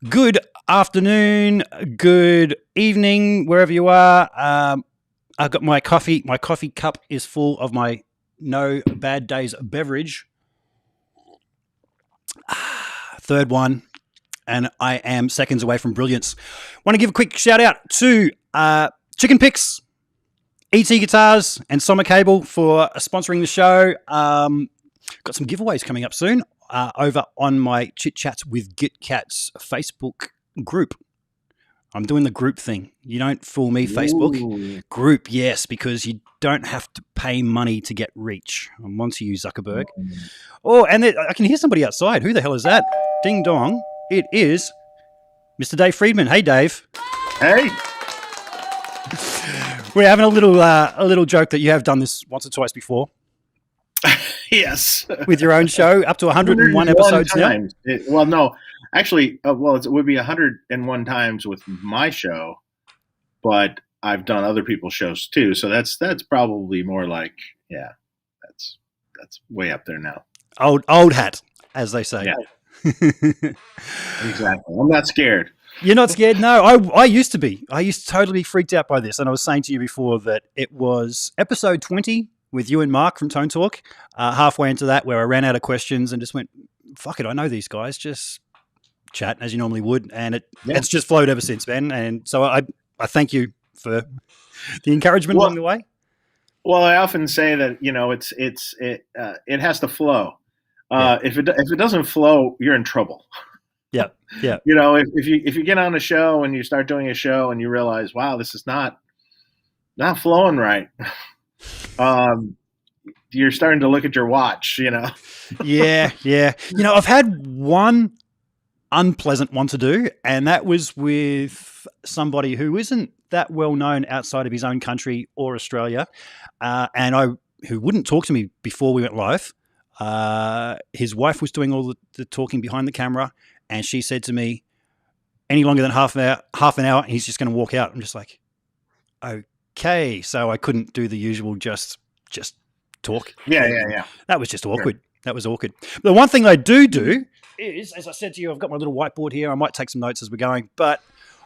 Good afternoon, good evening, wherever you are. I've got my coffee. My coffee cup is full of my No Bad Days beverage. Third one, and I am seconds away from brilliance. Want to give a quick shout out to Chicken Picks, ET Guitars, and Summer Cable for sponsoring the show. Got some giveaways coming up soon over on my Chit Chats with Git Cats Facebook group. I'm doing the group thing. You don't fool me, Facebook. Ooh. Group, yes, because you don't have to pay money to get reach. I'm onto you, Zuckerberg. Oh, and I can hear somebody outside. Who the hell is that? Ding dong. It is Mr. Dave Friedman. Hey, Dave. Hey. We're having a little joke that you have done this once or twice before. Yes. With your own show, up to 101 episodes times. now. It would be 101 times with my show, but I've done other people's shows too. So that's probably more like, yeah, that's way up there now. Old hat, as they say. Yeah. Exactly. I'm not scared. You're not scared? No, I used to be. I used to totally be freaked out by this. And I was saying to you before that it was episode 20 with you and Mark from Tone Talk, halfway into that where I ran out of questions and just went, fuck it, I know these guys, just chat as you normally would. And it's just flowed ever since, Ben. And so I thank you for the encouragement along the way. Well, I often say that, it has to flow. If it doesn't flow, you're in trouble. Yeah. Yeah. If you get on a show and you start doing a show and you realize, wow, this is not flowing right. You're starting to look at your watch, Yeah. I've had one unpleasant one to do, and that was with somebody who isn't that well known outside of his own country or Australia, who wouldn't talk to me before we went live. His wife was doing all the talking behind the camera, and she said to me, any longer than half an hour, and he's just going to walk out. I'm just like, okay. So I couldn't do the usual just talk. Yeah. That was just awkward. Sure. That was awkward. The one thing I do is, as I said to you, I've got my little whiteboard here. I might take some notes as we're going, but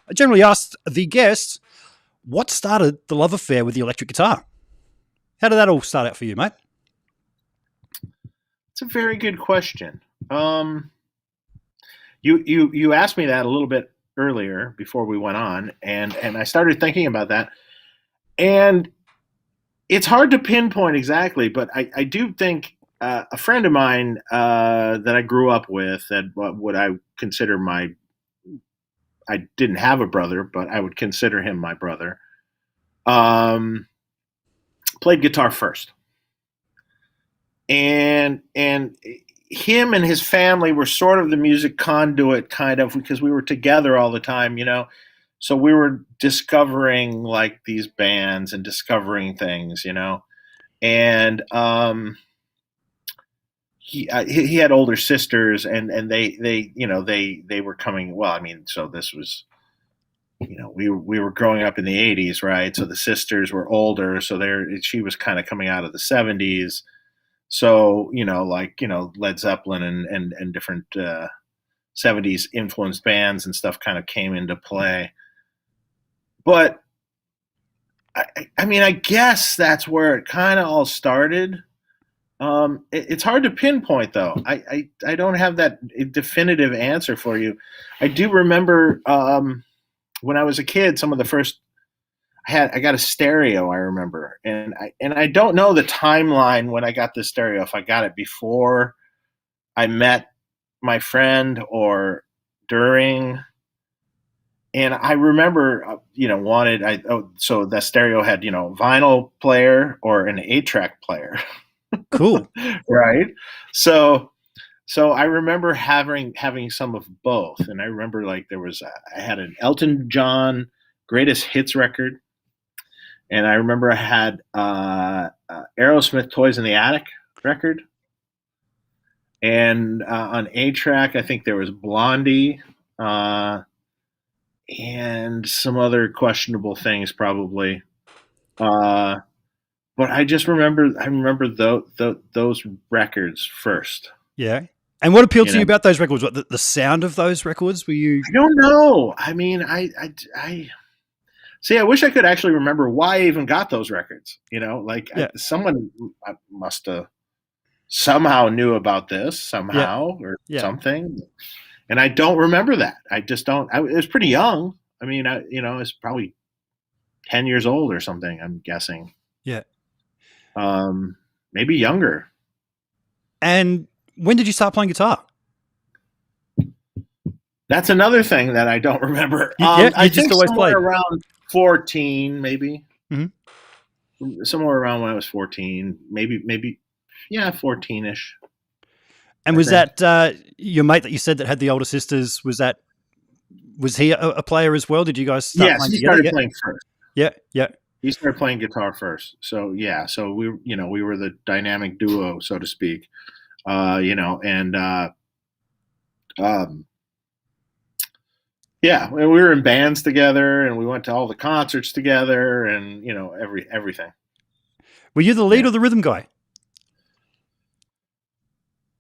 I generally ask the guest, what started the love affair with the electric guitar? How did that all start out for you, mate? It's a very good question. You asked me that a little bit earlier before we went on, and I started thinking about that. And it's hard to pinpoint exactly, but I do think a friend of mine that I grew up with, that what I consider I didn't have a brother, but I would consider him my brother, played guitar first. And him and his family were sort of the music conduit, kind of, because we were together all the time, So we were discovering like these bands and discovering things, and he had older sisters, and they were coming. Well, I mean, so this was, we were growing up in the 80s, right? So the sisters were older, so she was kind of coming out of the 70s. So, Led Zeppelin and different 70s influenced bands and stuff kind of came into play. But, I guess that's where it kind of all started. It's hard to pinpoint, though. I don't have that definitive answer for you. I do remember when I was a kid, some of the first I got a stereo, I remember, and I don't know the timeline when I got the stereo, if I got it before I met my friend or during. And I remember, so the stereo had, vinyl player or an 8-track player. Cool. Right. So I remember having some of both. And I remember I had an Elton John greatest hits record. And I remember I had Aerosmith Toys in the Attic record. And on 8-track, I think there was Blondie and some other questionable things probably. But I just remember those records first. Yeah. And what appealed to you about those records? What the sound of those records? Were you? I don't know. I mean, I see. I wish I could actually remember why I even got those records. Someone must have somehow knew about this somehow or something, and I don't remember that. I just don't. I was pretty young. I mean, I was probably 10 years old or something. I'm guessing. Yeah. Maybe younger. And when did you start playing guitar? That's another thing that I don't remember. I think somewhere around 14, maybe. Mm-hmm. Somewhere around when I was 14, maybe, 14-ish. And was that your mate that you said that had the older sisters? Was he a player as well? Did you guys start playing together? Yes, he started playing first. Yeah. He started playing guitar first. So we were the dynamic duo, so to speak. We were in bands together, and we went to all the concerts together, and everything. Were you the lead or the rhythm guy?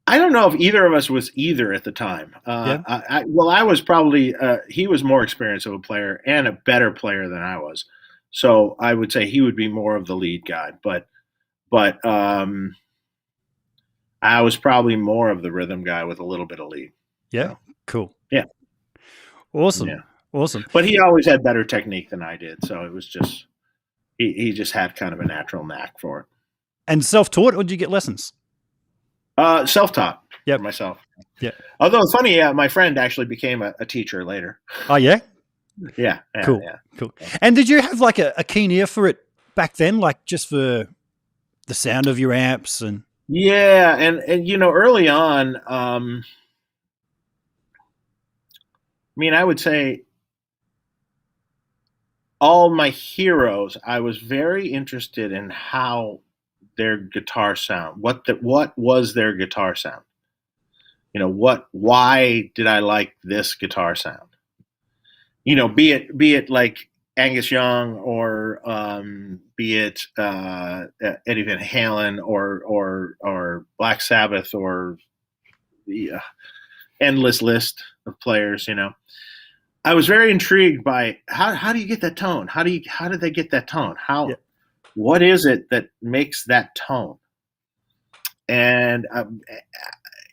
I don't know if either of us was either at the time. I was probably he was more experienced of a player and a better player than I was, so I would say he would be more of the lead guy. But I was probably more of the rhythm guy with a little bit of lead. Yeah, cool. Yeah, awesome. Yeah. Awesome. But he always had better technique than I did, so it was just he just had kind of a natural knack for it. And self-taught, or did you get lessons? Self-taught. Yeah, myself. Yeah. Although it's funny, my friend actually became a teacher later. Oh yeah. Yeah. Cool. Yeah. Cool. And did you have like a keen ear for it back then, like just for the sound of your amps and? Yeah, and early on, I mean, I would say all my heroes, I was very interested in how their guitar sound. What was their guitar sound? Why did I like this guitar sound? Be it like Angus Young or be it Eddie Van Halen or Black Sabbath or the endless list of players. I was very intrigued by how do you get that tone? How did they get that tone? What is it that makes that tone? And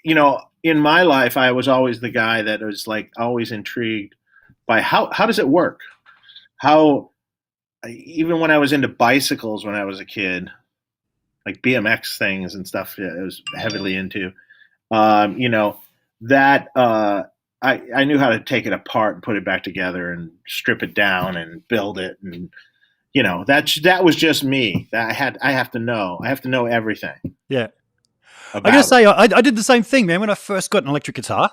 in my life, I was always the guy that was like always intrigued by how does it work? How, even when I was into bicycles when I was a kid, like BMX things and stuff, I was heavily into, I knew how to take it apart and put it back together and strip it down and build it. And, that was just me. I have to know everything. Yeah. I gotta say, I did the same thing, man. When I first got an electric guitar,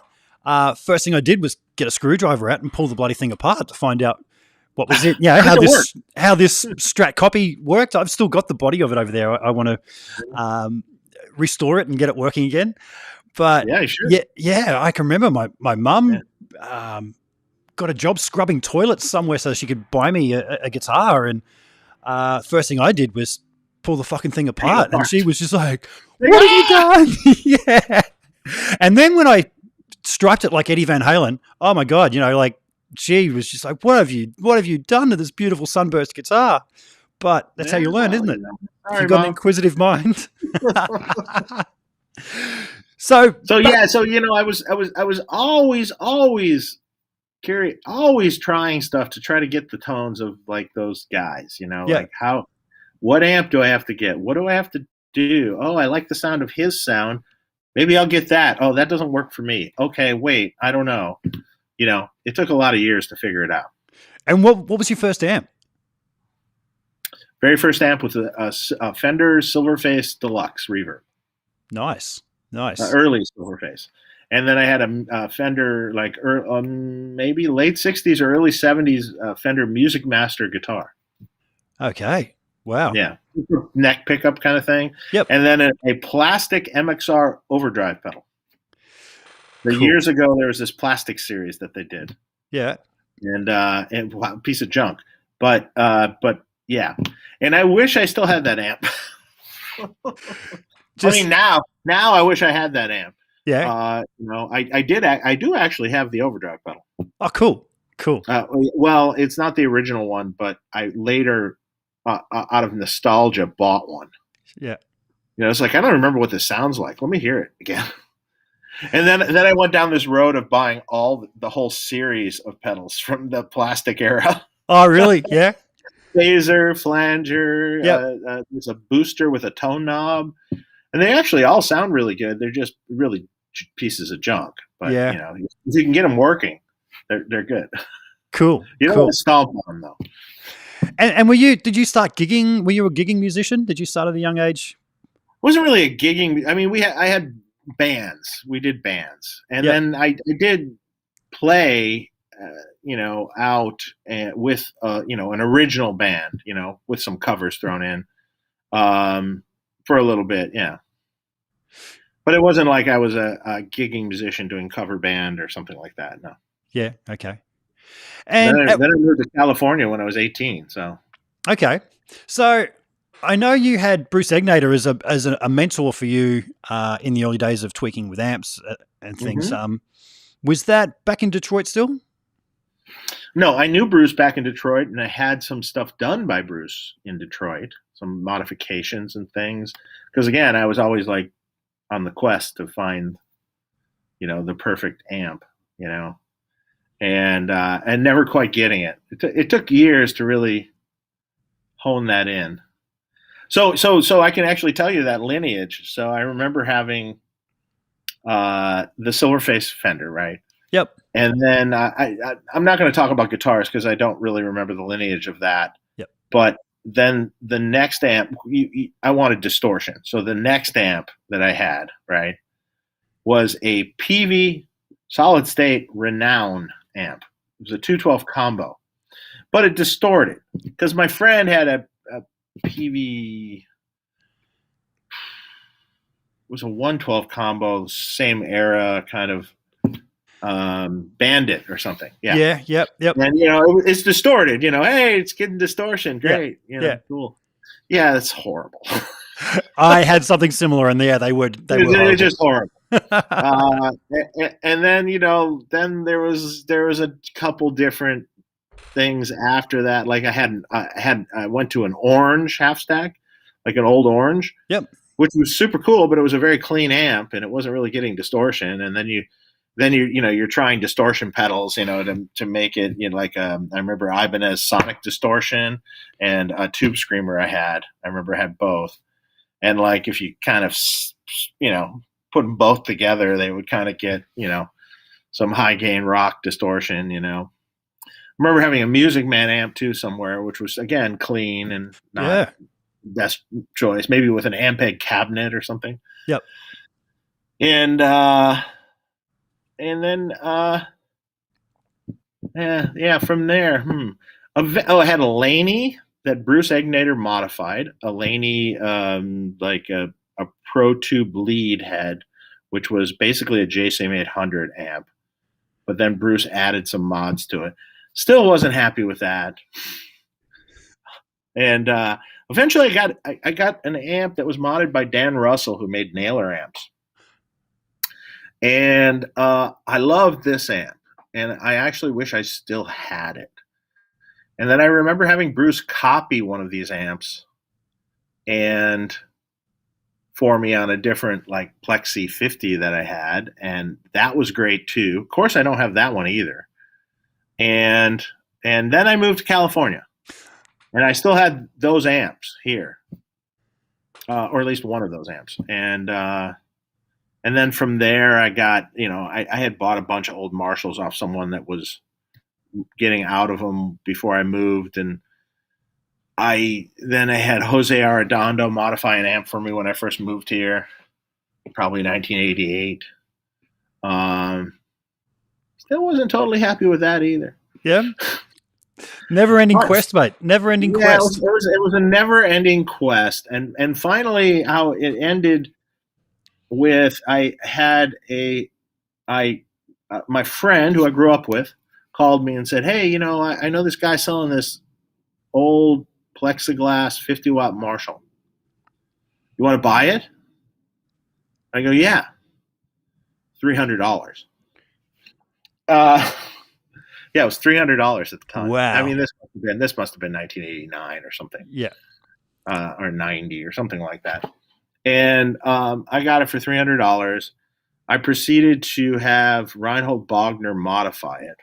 first thing I did was get a screwdriver out and pull the bloody thing apart to find out what was it. Yeah, how this Strat copy worked. I've still got the body of it over there. I want to restore it and get it working again. But yeah, sure. Yeah, I can remember my mum got a job scrubbing toilets somewhere so she could buy me a guitar. And first thing I did was pull the fucking thing apart. And she was just like, what have you done? Yeah. And then when I striped it like Eddie Van Halen, oh my God, she was just like, what have you done to this beautiful sunburst guitar? But that's how you learn, isn't it? Sorry, You've got an inquisitive mind. So I was always curious, always trying stuff to try to get the tones of like those guys, like what amp do I have to get? What do I have to do? Oh, I like the sound of his sound. Maybe I'll get that. Oh, that doesn't work for me. Okay, wait, I don't know. It took a lot of years to figure it out. And what was your first amp? Very first amp was a Fender Silverface Deluxe Reverb. Nice. Early Silverface. And then I had a Fender, like maybe late 60s or early 70s Fender Music Master guitar. Okay. Wow. Yeah. Neck pickup kind of thing. Yep. And then a plastic MXR overdrive pedal. Years ago, there was this plastic series that they did. Yeah. And a piece of junk. But yeah. And I wish I still had that amp. I mean, now I wish I had that amp. Yeah. I do actually have the overdrive pedal. Oh, cool. Cool. Well, it's not the original one, but I later, out of nostalgia, bought one. Yeah. It's like I don't remember what this sounds like. Let me hear it again. And then I went down this road of buying the whole series of pedals from the plastic era. Oh, really? Yeah. Phaser, flanger. Yep. There's a booster with a tone knob, and they actually all sound really good. They're just really pieces of junk, but Yeah. if you can get them working, they're good. Cool. You don't Cool. want to stomp on them though. And did you start gigging? Were you a gigging musician? Did you start at a young age? It wasn't really a gigging. I mean, I had bands. We did bands, and then I did play, out with an original band, with some covers thrown in, for a little bit, yeah. But it wasn't like I was a gigging musician doing cover band or something like that. No. Yeah. Okay. Then And I moved to California when I was 18. So okay, so I know you had Bruce Egnater as a mentor for you in the early days of tweaking with amps and things. Mhm. Was that back in Detroit still? No, I knew Bruce back in Detroit, and I had some stuff done by Bruce in Detroit, some modifications and things. Because again, I was always like on the quest to find, the perfect amp, and never quite getting it. It took years to really hone that in. So I can actually tell you that lineage. So I remember having the Silverface Fender, right? Yep. And then I'm not going to talk about guitars because I don't really remember the lineage of that. Yep. But then the next amp, I wanted distortion. So the next amp that I had, right, was a PV solid state Renown amp. It was a 212 combo, but it distorted because my friend had a PV. It was a 112 combo, same era, kind of Bandit or something. Yeah. Yep. And it's distorted. Hey, it's getting distortion. Great. Cool. Yeah, that's horrible. I had something similar, and they were just horrible. And then then there was a couple different things after that. Like I went to an orange half stack, like an old orange. Yep. Which was super cool, but it was a very clean amp, and it wasn't really getting distortion. And then you're trying distortion pedals, to make it, I remember Ibanez Sonic Distortion and a Tube Screamer I remember had both. And like, if you kind of, put them both together, they would kind of get, some high gain rock distortion, I remember having a Music Man amp too somewhere, which was again, clean and not best choice, maybe with an Ampeg cabinet or something. Yep. And then, from there, I had a Laney that Bruce Egnater modified, a Laney, like a Pro Tube lead head, which was basically a JCM 800 amp, but then Bruce added some mods to it. Still wasn't happy with that. And eventually I got an amp that was modded by Dan Russell, who made Naylor amps. And I loved this amp, and I actually wish I still had it. And then I remember having Bruce copy one of these amps and for me on a different like Plexi 50 that I had, and that was great too. Of course, I don't have that one either. And then I moved to California, and I still had those amps here, or at least one of those amps. And then from there, I got, I had bought a bunch of old Marshalls off someone that was getting out of them before I moved. And I had Jose Arredondo modify an amp for me when I first moved here, probably 1988. Still wasn't totally happy with that either. Yeah. Never ending quest, mate. Never ending quest. It was a never ending quest. And finally, how it ended with, my friend who I grew up with called me and said, hey, I know this guy selling this old plexiglass 50-watt Marshall. You want to buy it? I go, yeah. $300. Yeah, it was $300 at the time. Wow. I mean, this must have been 1989 or something. Yeah. Or 90 or something like that. And I got it for $300. I proceeded to have Reinhold Bogner modify it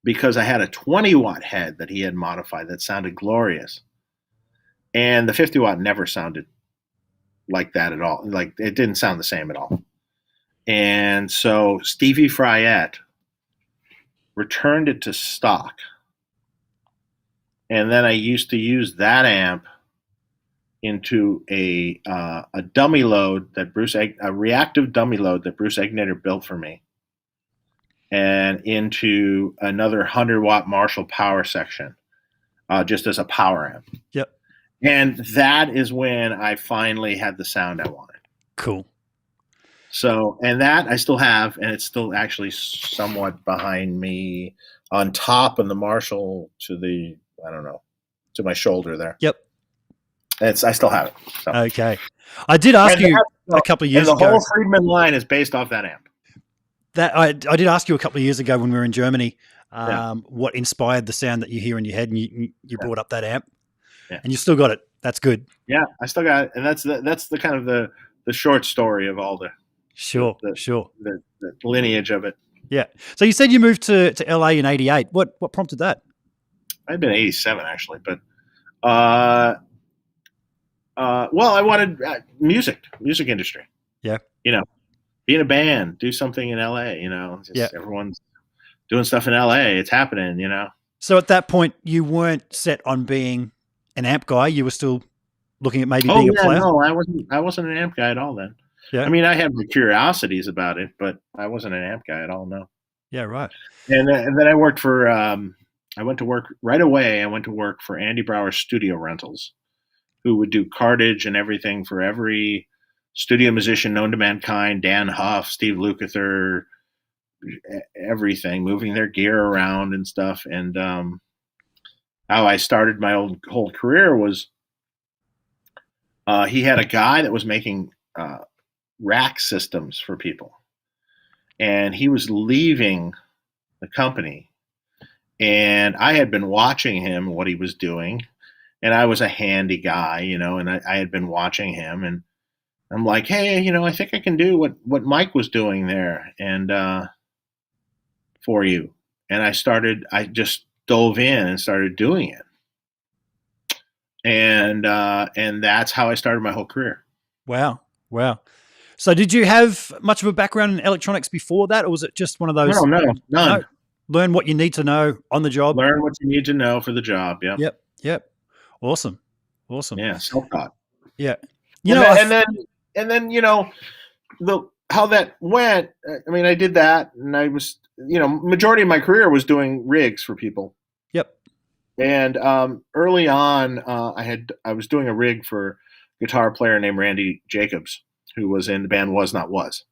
because I had a 20-watt head that he had modified that sounded glorious. And the 50-watt never sounded like that at all. Like, it didn't sound the same at all. And so Stevie Fryette returned it to stock. And then I used to use that amp into a dummy load that a reactive dummy load that Bruce Egnater built for me, and into another 100-watt Marshall power section, just as a power amp. Yep. And that is when I finally had the sound I wanted. Cool. So, and that I still have, and it's still actually somewhat behind me on top of the Marshall to my shoulder there. Yep. I still have it. So. Okay. I did ask you a couple of years ago. And the whole Friedman line is based off that amp. That I did ask you a couple of years ago when we were in Germany, what inspired the sound that you hear in your head, and you brought up that amp, and you still got it. That's good. Yeah, I still got it, and that's the kind of the short story of all the the lineage of it. Yeah. So you said you moved to LA in '88. What prompted that? I'd been 87 actually, but well, I wanted music industry. Yeah. Be in a band, do something in LA. Everyone's doing stuff in LA. It's happening. So at that point, you weren't set on being an amp guy. You were still looking at maybe being a player. No, I wasn't an amp guy at all then. Yeah. I mean, I had my curiosities about it, but I wasn't an amp guy at all. No. Yeah. Right. And then I worked for. I went to work right away. I went to work for Andy Brower's Studio Rentals, who would do cartage and everything for every studio musician known to mankind, Dan Huff, Steve Lukather, everything, moving their gear around and stuff. And how I started my whole career was he had a guy that was making rack systems for people. And he was leaving the company. And I had been watching him, what he was doing. And I was a handy guy, and I had been watching him. And I'm like, hey, I think I can do what Mike was doing there and for you. And I just dove in and started doing it. And that's how I started my whole career. Wow. So did you have much of a background in electronics before that, or was it just one of those? No, none. No, learn what you need to know on the job. Learn what you need to know for the job. Yeah. Yep. Awesome. Yeah. Self-taught. Yeah. And then how that went. I mean, I did that, and I was, majority of my career was doing rigs for people. Yep. And early on, I was doing a rig for a guitar player named Randy Jacobs, who was in the band Was Not Was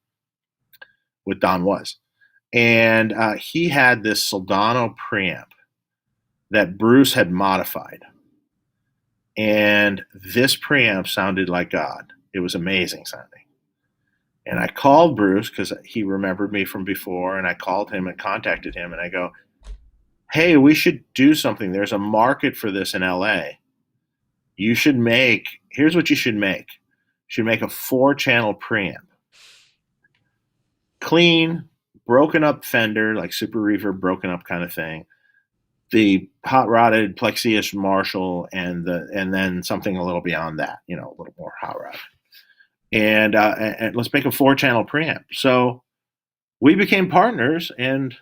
with Don Was. And he had this Soldano preamp that Bruce had modified. And this preamp sounded like God. It was amazing sounding. And I called Bruce because he remembered me from before, and I called him and contacted him, and I go, hey, we should do something. There's a market for this in LA. Here's what you should make. You should make a 4-channel preamp. Clean, broken up Fender, like Super Reverb broken up kind of thing. The hot rodded Plexi-ish Marshall, and then something a little beyond that, a little more hot rod. And let's make a 4-channel preamp. So we became partners, and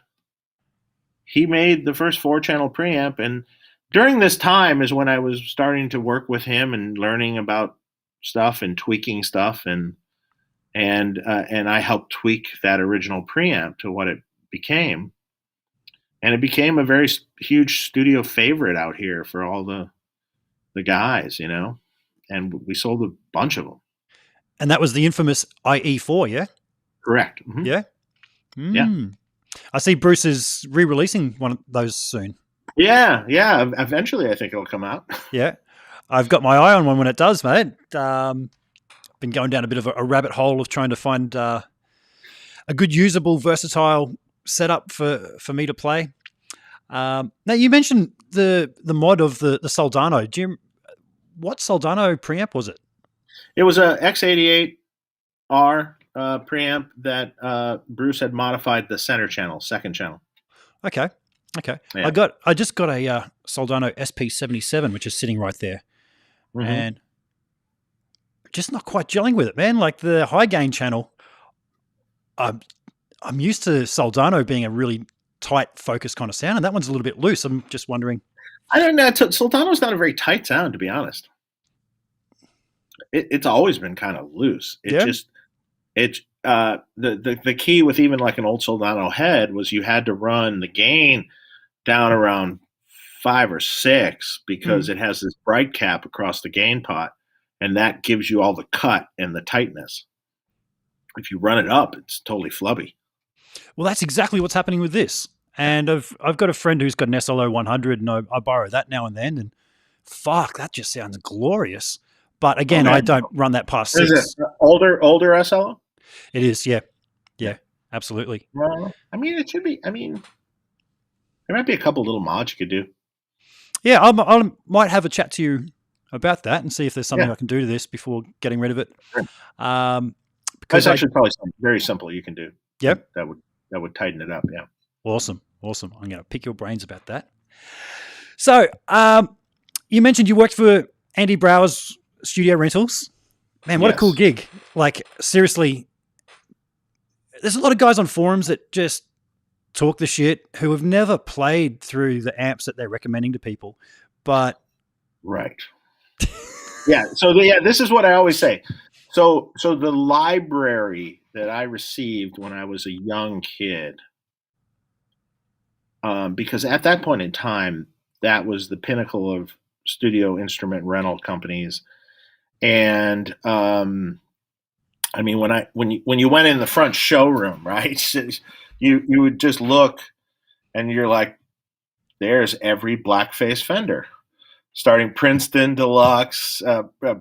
he made the first 4-channel preamp. And during this time is when I was starting to work with him and learning about stuff and tweaking stuff, and I helped tweak that original preamp to what it became. And it became a very huge studio favorite out here for all the guys, and we sold a bunch of them. And that was the infamous IE4, yeah? Correct. Mm-hmm. Yeah? Yeah. I see Bruce is re-releasing one of those soon. Yeah. Eventually, I think it'll come out. Yeah. I've got my eye on one when it does, mate. Been going down a bit of a rabbit hole of trying to find a good, usable, versatile setup for me to play. Now you mentioned the mod of the Soldano. What Soldano preamp was it? It was a X88R preamp that Bruce had modified the center channel, second channel. Okay. Yeah. I just got a Soldano SP77, which is sitting right there, and just not quite gelling with it, man. Like the high gain channel, I'm used to Soldano being a really tight, focused kind of sound, and that one's a little bit loose. I'm just wondering. I don't know. Soldano's not a very tight sound, to be honest. It's always been kind of loose. The key with even like an old Soldano head was you had to run the gain down around 5 or 6 because it has this bright cap across the gain pot, and that gives you all the cut and the tightness. If you run it up, it's totally flubby. Well, that's exactly what's happening with this. And I've got a friend who's got an SLO 100, and I borrow that now and then, and fuck, that just sounds glorious. But again, I don't run that past 6. Is it older SLO? It is, yeah, absolutely. Well, I mean, it should be. I mean, there might be a couple little mods you could do. Yeah, I might have a chat to you about that and see if there's something I can do to this before getting rid of it. Sure. Because that's actually probably something very simple you can do. Yep, that would tighten it up. Yeah. Awesome. I'm going to pick your brains about that. So, you mentioned you worked for Andy Brower's Studio Rentals. Man, what a cool gig. Like, seriously, there's a lot of guys on forums that just talk the shit who have never played through the amps that they're recommending to people. But right. Yeah. So this is what I always say. So the library that I received when I was a young kid, because at that point in time, that was the pinnacle of studio instrument rental companies. And I mean, when you went in the front showroom, right, you would just look, and you're like, there's every blackface Fender, starting Princeton, Deluxe,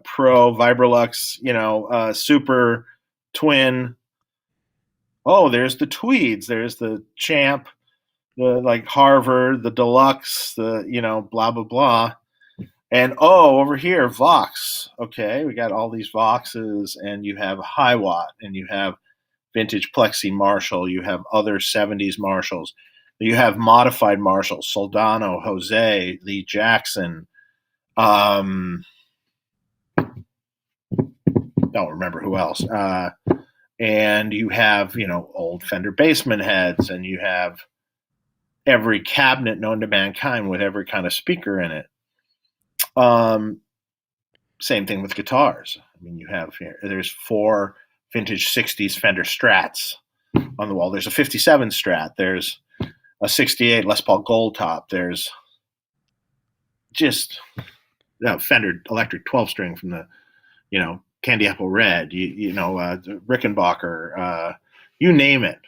Pro, Vibrolux, Super, Twin. Oh, there's the Tweeds, there's the Champ, the like Harvard, the Deluxe, the blah blah blah. And over here, Vox. Okay, we got all these Voxes, and you have High Watt, and you have vintage Plexi Marshall, you have other 70s Marshalls, you have modified Marshalls, Soldano, Jose, Lee Jackson. Don't remember who else. And you have, old Fender Bassman heads, and you have every cabinet known to mankind with every kind of speaker in it. Same thing with guitars. I mean, there's 4 vintage 60s Fender Strats on the wall. There's a 57 Strat. There's a 68 Les Paul Gold Top. There's just Fender electric 12-string from the, Candy Apple Red, Rickenbacker, you name it.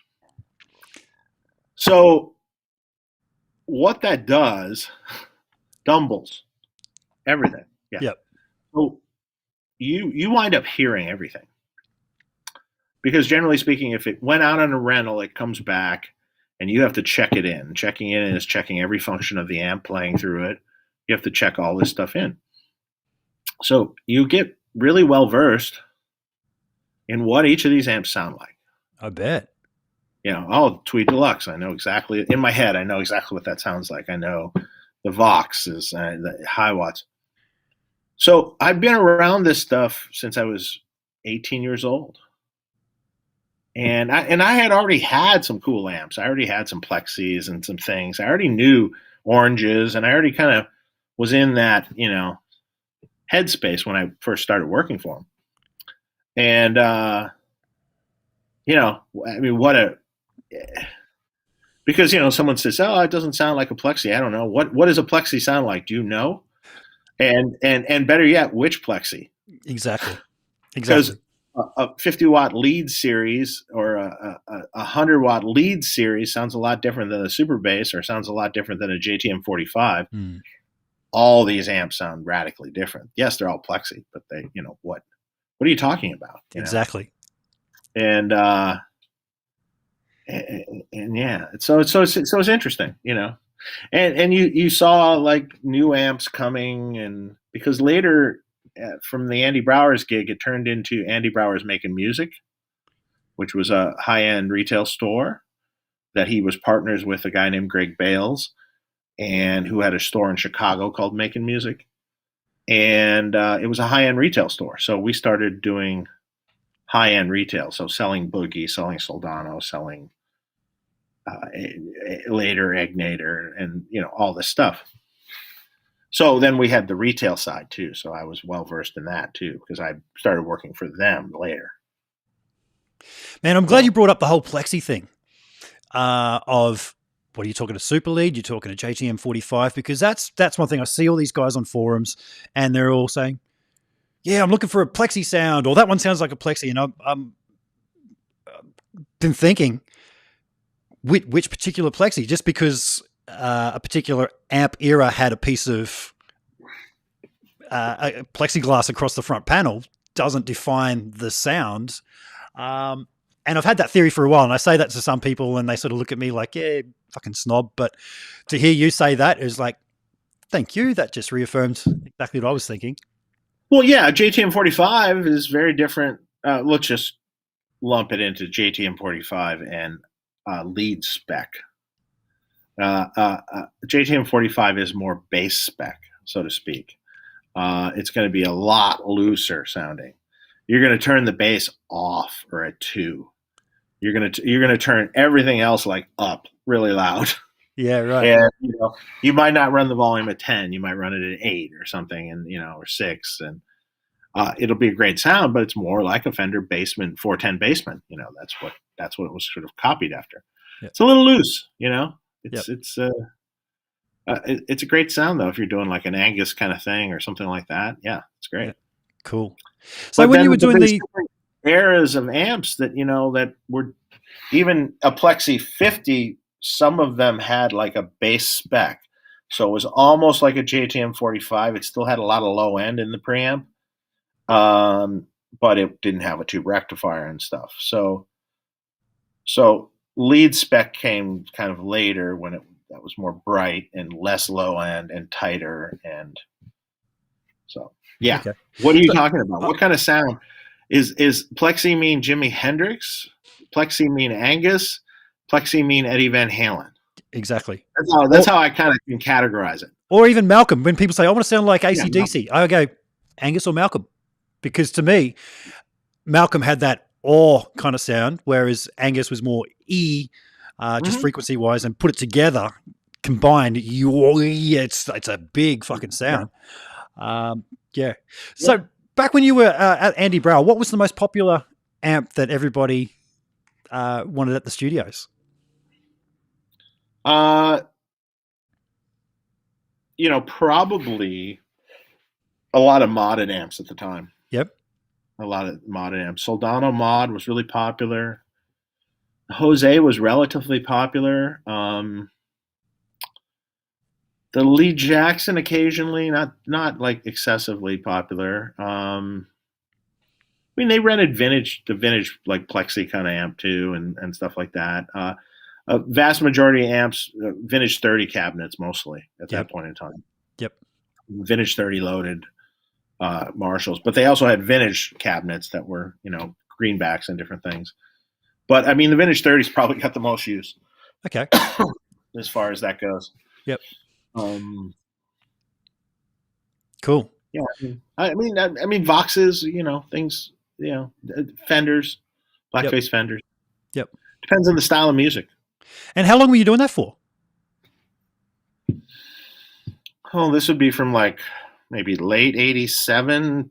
So what that does, Dumbles, everything. Yeah. Yep. So you wind up hearing everything. Because generally speaking, if it went out on a rental, it comes back and you have to check it in. Checking in is checking every function of the amp, playing through it. You have to check all this stuff in. So you get really well versed in what each of these amps sound like. I bet. Tweed Deluxe. I know exactly, in my head, I know exactly what that sounds like. I know the Vox is the High Watts. So I've been around this stuff since I was 18 years old. And I had already had some cool amps. I already had some Plexis and some things. I already knew oranges, and I already kind of was in that, headspace when I first started working for them. And, because, someone says, oh, it doesn't sound like a Plexi. I don't know. What does a Plexi sound like? Do you know? And better yet, which Plexi? Exactly. Because a 50-watt lead series or a 100-watt lead series sounds a lot different than a super bass, or sounds a lot different than a JTM 45. All these amps sound radically different. Yes, they're all Plexi, but they, what are you talking about? Exactly. And and yeah, so it's interesting, and you saw like new amps coming, and because later from the Andy Brower's gig, it turned into Andy Brower's Making Music, which was a high end retail store that he was partners with a guy named Greg Bales, and who had a store in Chicago called Making Music, and it was a high end retail store. So we started doing high end retail, so selling Boogie, selling Soldano, selling later Egnator, and all this stuff. So then we had the retail side too. So I was well versed in that too, because I started working for them later. Man, I'm glad you brought up the whole Plexi thing. Of what are you talking to Super Lead? You're talking to JTM 45, because that's one thing. I see all these guys on forums, and they're all saying, "Yeah, I'm looking for a Plexi sound," or "That one sounds like a Plexi." And I'm been thinking, which particular Plexi? Just because a particular amp era had a piece of a plexiglass across the front panel doesn't define the sound. And I've had that theory for a while, and I say that to some people, and they sort of look at me like, "Yeah, fucking snob." But to hear you say that is like, thank you. That just reaffirmed exactly what I was thinking. Well, yeah, JTM 45 is very different. Let's just lump it into JTM 45 and lead spec. JTM 45 is more bass spec, so to speak. It's going to be a lot looser sounding. You're going to turn the bass off or at 2. You're going to turn everything else like up really loud. Yeah, right. And you might not run the volume at 10. You might run it at 8 or something, and or 6, and it'll be a great sound. But it's more like a Fender Bassman 410 Bassman. That's what it was sort of copied after. Yep. It's a little loose. It's a great sound though if you're doing like an Angus kind of thing or something like that. Yeah, it's great. Yeah. Cool. So when you were doing the eras of amps that that were even a Plexi 50, some of them had like a bass spec, so it was almost like a JTM 45. It still had a lot of low end in the preamp, but it didn't have a tube rectifier and stuff. So lead spec came kind of later when that was more bright and less low end and tighter, and so yeah. Okay. What are you talking about? What kind of sound? Is Plexi mean Jimi Hendrix? Plexi mean Angus? Plexi mean Eddie Van Halen? Exactly. That's how I kind of can categorize it. Or even Malcolm. When people say, "I want to sound like AC/DC," I go, Angus or Malcolm? Because to me, Malcolm had that awe kind of sound, whereas Angus was more E, just frequency wise, and put it together, combined, it's a big fucking sound. Yeah. So back when you were at Andy Brower, what was the most popular amp that everybody wanted at the studios? Probably a lot of modded amps at the time. Yep. A lot of modded amps. Soldano mod was really popular. Jose was relatively popular. The Lee Jackson occasionally, not like excessively popular. They rented the vintage like Plexi kind of amp too, and stuff like that. A vast majority of amps, vintage 30 cabinets mostly at that point in time. Yep. Vintage 30 loaded Marshalls, but they also had vintage cabinets that were greenbacks and different things. But I mean, the vintage 30s probably got the most use. Okay. As far as that goes. Yep. Cool. Yeah. I mean, Voxes, things, Fenders, blackface Fenders. Yep. Depends on the style of music. And how long were you doing that for? Oh, this would be from like maybe late 87.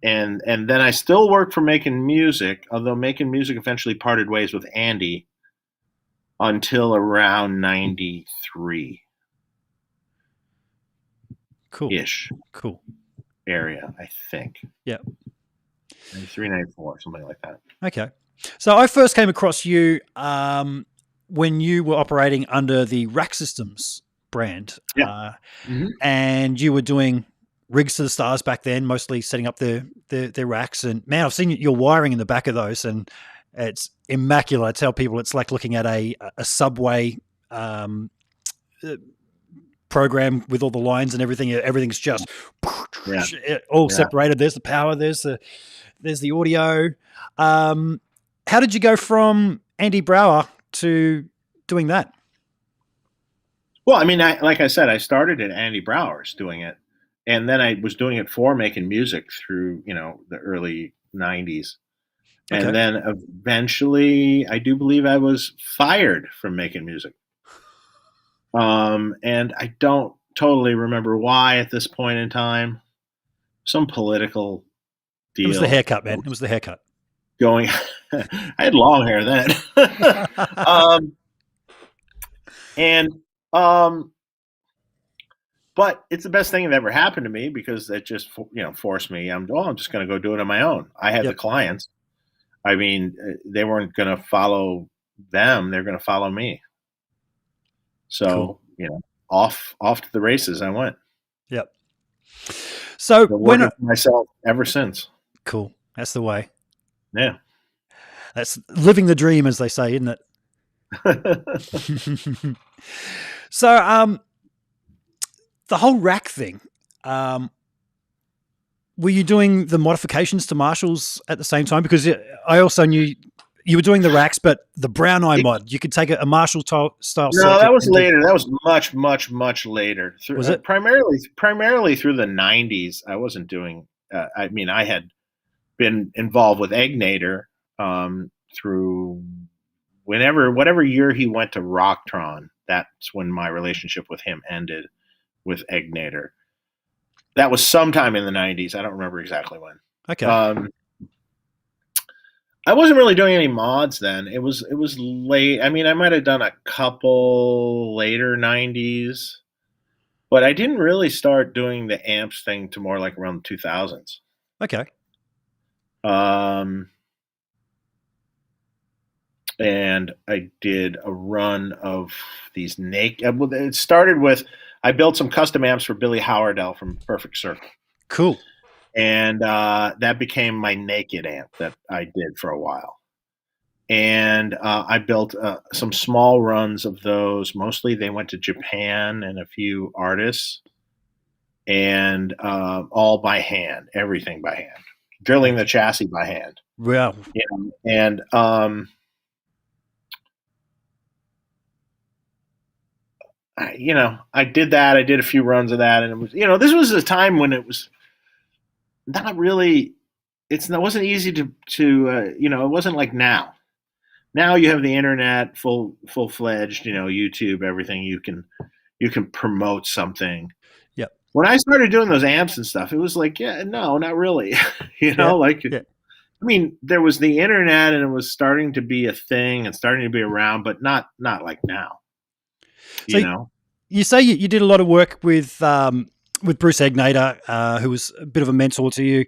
And then I still worked for Making Music, although Making Music eventually parted ways with Andy until around 93. Cool. Ish. Cool. Area, I think. Yeah. 93, 94, something like that. Okay. So I first came across you when you were operating under the Rack Systems brand. Yeah. And you were doing rigs to the stars back then, mostly setting up their racks. And man, I've seen your wiring in the back of those, and It's immaculate. I tell people it's like looking at a subway program with all the lines and everything. Everything's just all separated. There's the power. There's the audio. How did you go from Andy Brower to doing that? Well, I mean, like I said, I started at Andy Brower's doing it, and then I was doing it for Making Music through, the early 90s. Okay. And then eventually, I do believe I was fired from Making Music. And I don't totally remember why at this point in time. Some political deal. It was the haircut, man. It was the haircut. Going, I had long hair then. But it's the best thing that ever happened to me because it just, forced me. I'm just going to go do it on my own. I had the clients. I mean, they weren't going to follow them. They're going to follow me. So, cool. Off to the races I went. Yep. So when myself ever since. Cool. That's the way. Yeah. That's living the dream, as they say, isn't it? So, the whole rack thing, were you doing the modifications to Marshalls at the same time? Because I also knew you were doing the racks, but the brown eye mod, you could take a Marshall style. No, that was later. That was much, much, much later. Was it primarily through the 90s? I wasn't doing. I mean, I had been involved with Egnator through whatever year he went to Rocktron. That's when my relationship with him ended with Egnator. That was sometime in the 90s. I don't remember exactly when. Okay. I wasn't really doing any mods then. It was late. I mean, I might have done a couple later 90s, but I didn't really start doing the amps thing to more like around the 2000s. Okay. And I did a run of these naked. It started with I built some custom amps for Billy Howardell from Perfect Circle. Cool. And that became my naked amp that I did for a while. And I built some small runs of those. Mostly they went to Japan and a few artists. And all by hand, everything by hand. Drilling the chassis by hand. Wow. And I did that. I did a few runs of that. And it was, this was a time when it was not really, it wasn't easy to it wasn't like now. Now you have the internet, full-fledged, YouTube, everything. You can promote something. Yep. When I started doing those amps and stuff, it was like, no, not really. I mean, there was the internet and it was starting to be a thing and starting to be around, but not like now. You say you did a lot of work with Bruce Egnator, who was a bit of a mentor to you.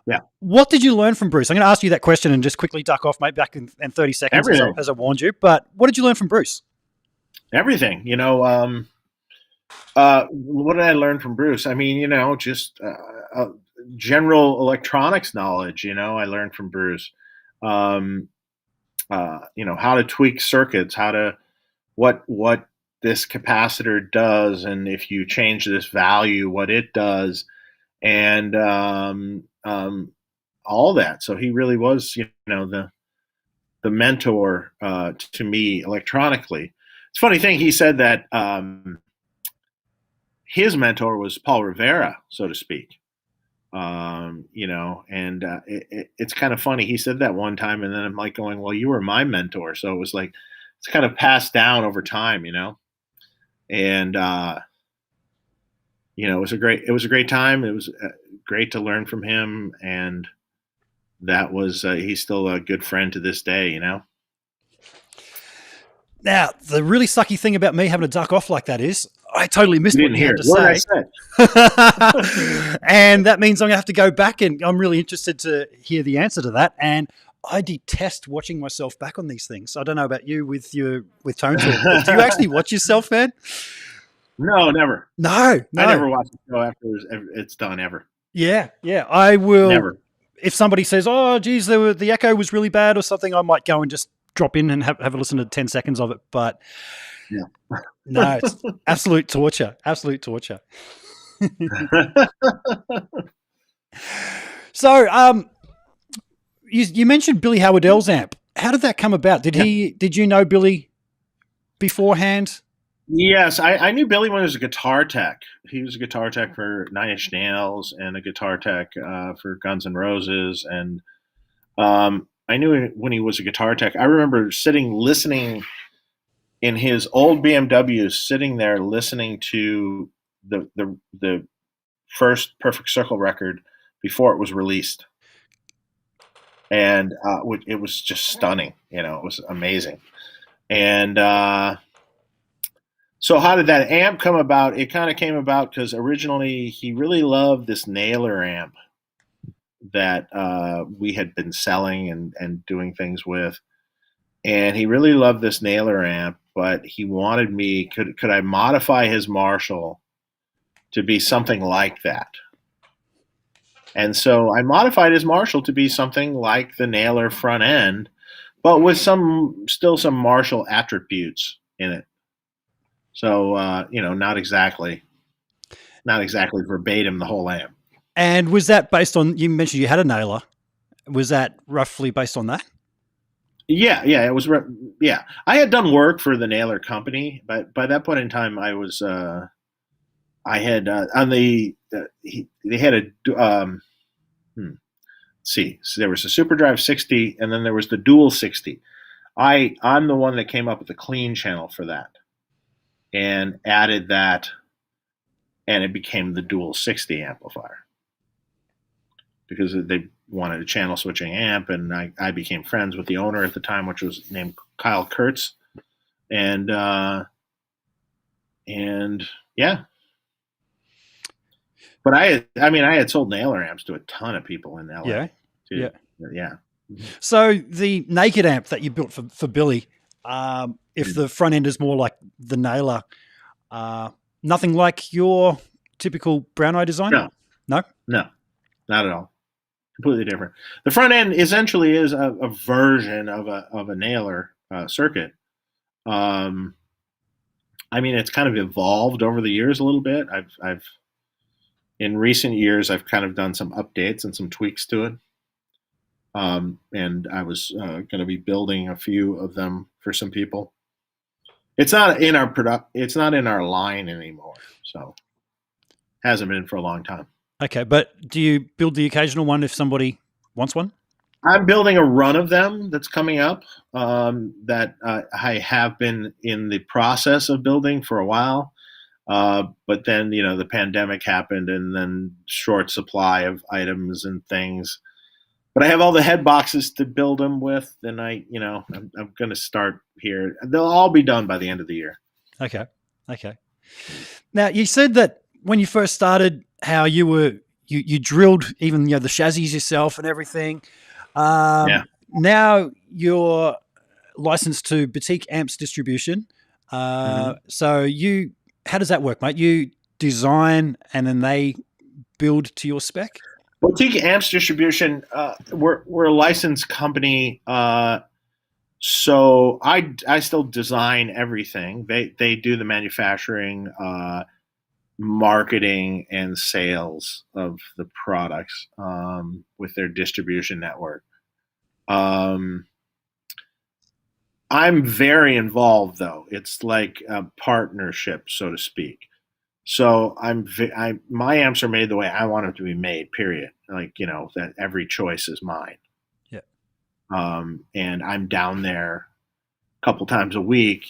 Yeah. What did you learn from Bruce? I'm going to ask you that question and just quickly duck off, mate, back in 30 seconds as I warned you. But what did you learn from Bruce? Everything. What did I learn from Bruce? I mean, just general electronics knowledge. I learned from Bruce. How to tweak circuits, what this capacitor does, and if you change this value, what it does, and all that. So he really was, the mentor to me electronically. It's a funny thing. He said that his mentor was Paul Rivera, so to speak. And it's kind of funny. He said that one time, and then I'm like going, well, you were my mentor. So it was like, it's kind of passed down over time, and, it was a great time. It was great to learn from him. And that was, he's still a good friend to this day, Now, the really sucky thing about me having to duck off like that is I totally missed what you had to say. And that means I'm going to have to go back, and I'm really interested to hear the answer to that. And I detest watching myself back on these things. I don't know about you with Tone Talk. Do you actually watch yourself, man? No, never. No. I never watch the show after it's done, ever. Yeah. I will. Never. if somebody says, "Oh, geez, the echo was really bad" or something, I might go and just drop in and have a listen to 10 seconds of it. But Yeah. no, it's absolute torture. Absolute torture. So, you mentioned Billy Howardell's amp. How did that come about? Did you know Billy beforehand? Yes, I knew Billy when he was a guitar tech. He was a guitar tech for Nine Inch Nails and a guitar tech for Guns N' Roses. And I knew him when he was a guitar tech. I remember listening in his old BMW, sitting there listening to the first Perfect Circle record before it was released. And it was just stunning. It was amazing. And so how did that amp come about? It kind of came about because originally he really loved this Naylor amp that we had been selling and doing things with. And he really loved this Naylor amp, but he wanted me, could I modify his Marshall to be something like that? And so I modified his Marshall to be something like the Naylor front end, but with still some Marshall attributes in it. So, not exactly verbatim the whole amp. And was that based on, you mentioned you had a Naylor. Was that roughly based on that? Yeah, it was. Yeah, I had done work for the Naylor company, but by that point in time, I was. I had on the. They had a. Let's see, so there was a SuperDrive 60, and then there was the Dual 60. I'm the one that came up with the clean channel for that, and added that, and it became the Dual 60 amplifier because they wanted a channel switching amp, and I became friends with the owner at the time, which was named Kyle Kurtz, and yeah. But I had sold Naylor amps to a ton of people in LA. Yeah, too. Yeah. So the naked amp that you built for Billy, if the front end is more like the Naylor, nothing like your typical Brown Eye design? No, not at all. Completely different. The front end essentially is a version of a Naylor circuit. It's kind of evolved over the years a little bit. I've in recent years I've kind of done some updates and some tweaks to it. And I was going to be building a few of them for some people. It's not in our It's not in our line anymore. So hasn't been for a long time. Okay, but do you build the occasional one if somebody wants one? I'm building a run of them that's coming up that I have been in the process of building for a while. But then, the pandemic happened and then short supply of items and things. But I have all the head boxes to build them with, and I'm going to start here. They'll all be done by the end of the year. Okay. Now, you said that when you first started, how you drilled even the chassis yourself and everything. Yeah. Now you're licensed to Boutique Amps Distribution. So how does that work, mate? You design and then they build to your spec? Boutique Amps Distribution, we're a licensed company, so I still design everything. They do the manufacturing, marketing, and sales of the products with their distribution network. I'm very involved, though. It's like a partnership, so to speak. So my amps are made the way I want them to be made, period. Like, that every choice is mine. Yeah. And I'm down there a couple times a week,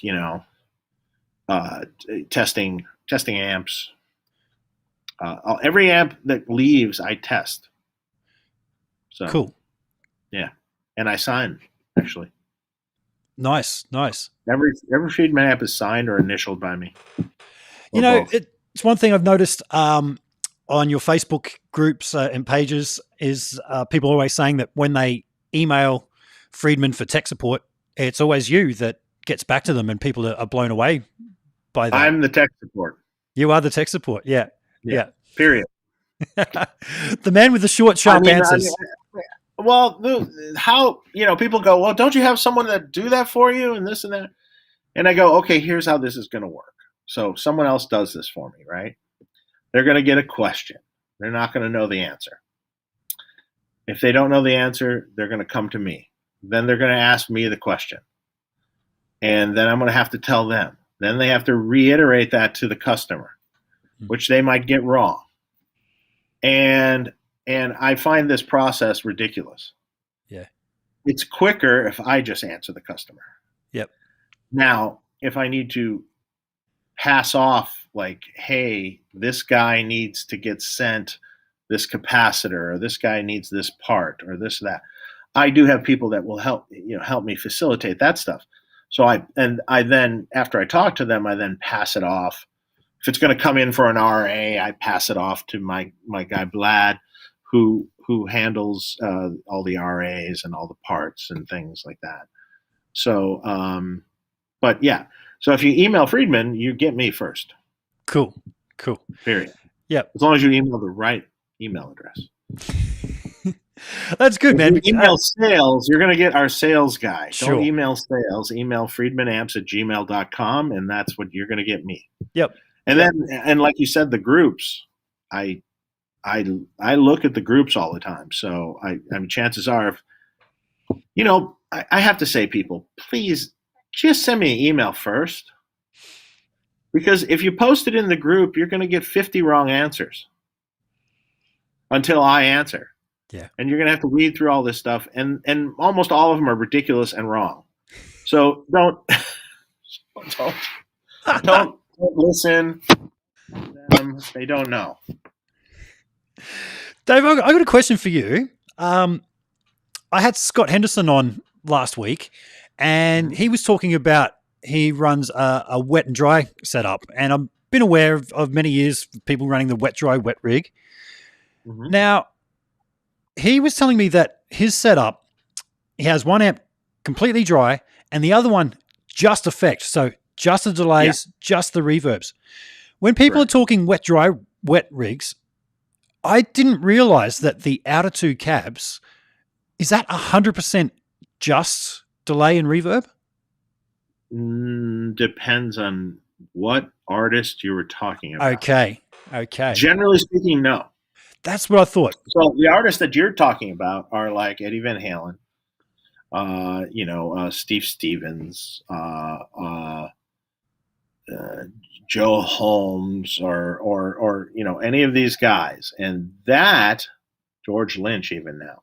testing amps. Every amp that leaves, I test. So cool. Yeah. And I sign, actually. Nice. Every Friedman amp is signed or initialed by me. It's one thing I've noticed on your Facebook groups and pages is people always saying that when they email Friedman for tech support, it's always you that gets back to them, and people are blown away by that. I'm the tech support. You are the tech support. Yeah. Period. The man with the short, sharp answers. Well, how people go, well, don't you have someone that do that for you and this and that? And I go, okay, here's how this is going to work. So someone else does this for me, right? They're going to get a question. They're not going to know the answer. If they don't know the answer, they're going to come to me. Then they're going to ask me the question. And then I'm going to have to tell them. Then they have to reiterate that to the customer, which they might get wrong. And I find this process ridiculous. Yeah. It's quicker if I just answer the customer. Yep. Now, if I need to pass off like, hey, this guy needs to get sent this capacitor, or this guy needs this part, or this, that, I do have people that will help me facilitate that stuff. So I then, after I talk to them, I then pass it off. If it's going to come in for an RA, I pass it off to my guy Vlad, who handles all the RAs and all the parts and things like that. So, but yeah. So if you email Friedman, you get me first. Cool. Period. Yep. As long as you email the right email address. That's good, man. If you email sales, you're going to get our sales guy. Sure. Don't email sales. Email friedmanamps@gmail.com, and that's what you're going to get me. Yep. And then, and like you said, the groups, I look at the groups all the time. So I mean, chances are, I have to say, people, please just send me an email first. Because if you post it in the group, you're going to get 50 wrong answers until I answer. Yeah. And you're going to have to read through all this stuff. And almost all of them are ridiculous and wrong. So don't listen. They don't know. Dave, I got a question for you. I had Scott Henderson on last week, and he was talking about he runs a wet and dry setup, and I've been aware of many years of people running the wet rig. Mm-hmm. Now, he was telling me that his setup, he has one amp completely dry and the other one just effect, so just the delays, just the reverbs. When people are talking wet rigs, I didn't realize that the outer two cabs, is that 100% just delay and reverb? Depends on what artist you were talking about. Okay. Generally speaking, no. That's what I thought. So the artists that you're talking about are like Eddie Van Halen, Steve Stevens, Joe Holmes, or any of these guys, and that George Lynch even now.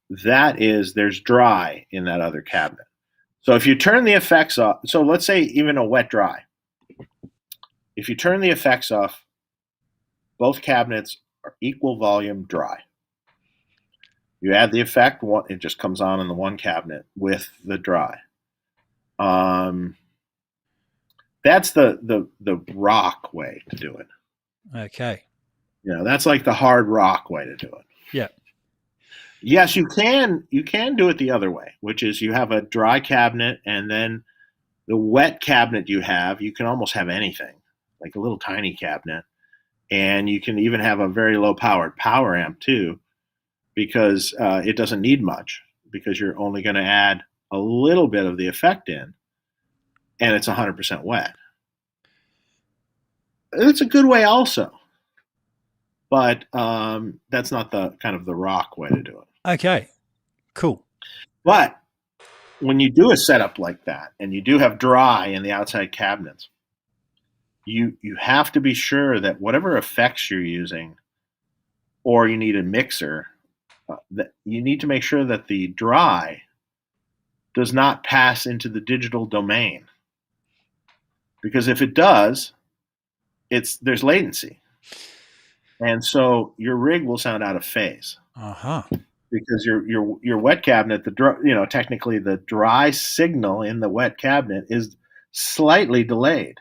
There's dry in that other cabinet. So if you turn the effects off, so let's say even a wet dry, if you turn the effects off, both cabinets are equal volume dry. You add the effect, it just comes on in the one cabinet with the dry. That's the rock way to do it. Okay. That's like the hard rock way to do it. Yeah. Yes, you can do it the other way, which is you have a dry cabinet, and then the wet cabinet you can almost have anything, like a little tiny cabinet. And you can even have a very low powered power amp too, because it doesn't need much, because you're only going to add a little bit of the effect in, and it's 100% wet. It's a good way also. But that's not the kind of the rock way to do it. Okay, cool. But when you do a setup like that, and you do have dry in the outside cabinets, you have to be sure that whatever effects you're using, or you need a mixer, that you need to make sure that the dry does not pass into the digital domain. Because if it does, there's latency. And so your rig will sound out of phase. Uh-huh. Because your wet cabinet, technically the dry signal in the wet cabinet is slightly delayed,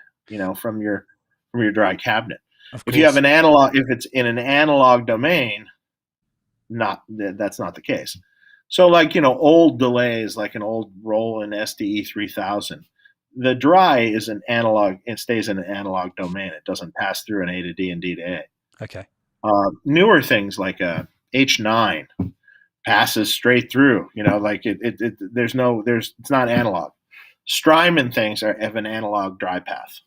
from your dry cabinet. If you have an analog, if it's in an analog domain, that's not the case. So like, old delays, like an old Roland SDE 3000, the dry is an analog, it stays in an analog domain. It doesn't pass through an A to D and D to A. Okay. Newer things like a H9 passes straight through. Like it's not analog. Strymon things have an analog dry path.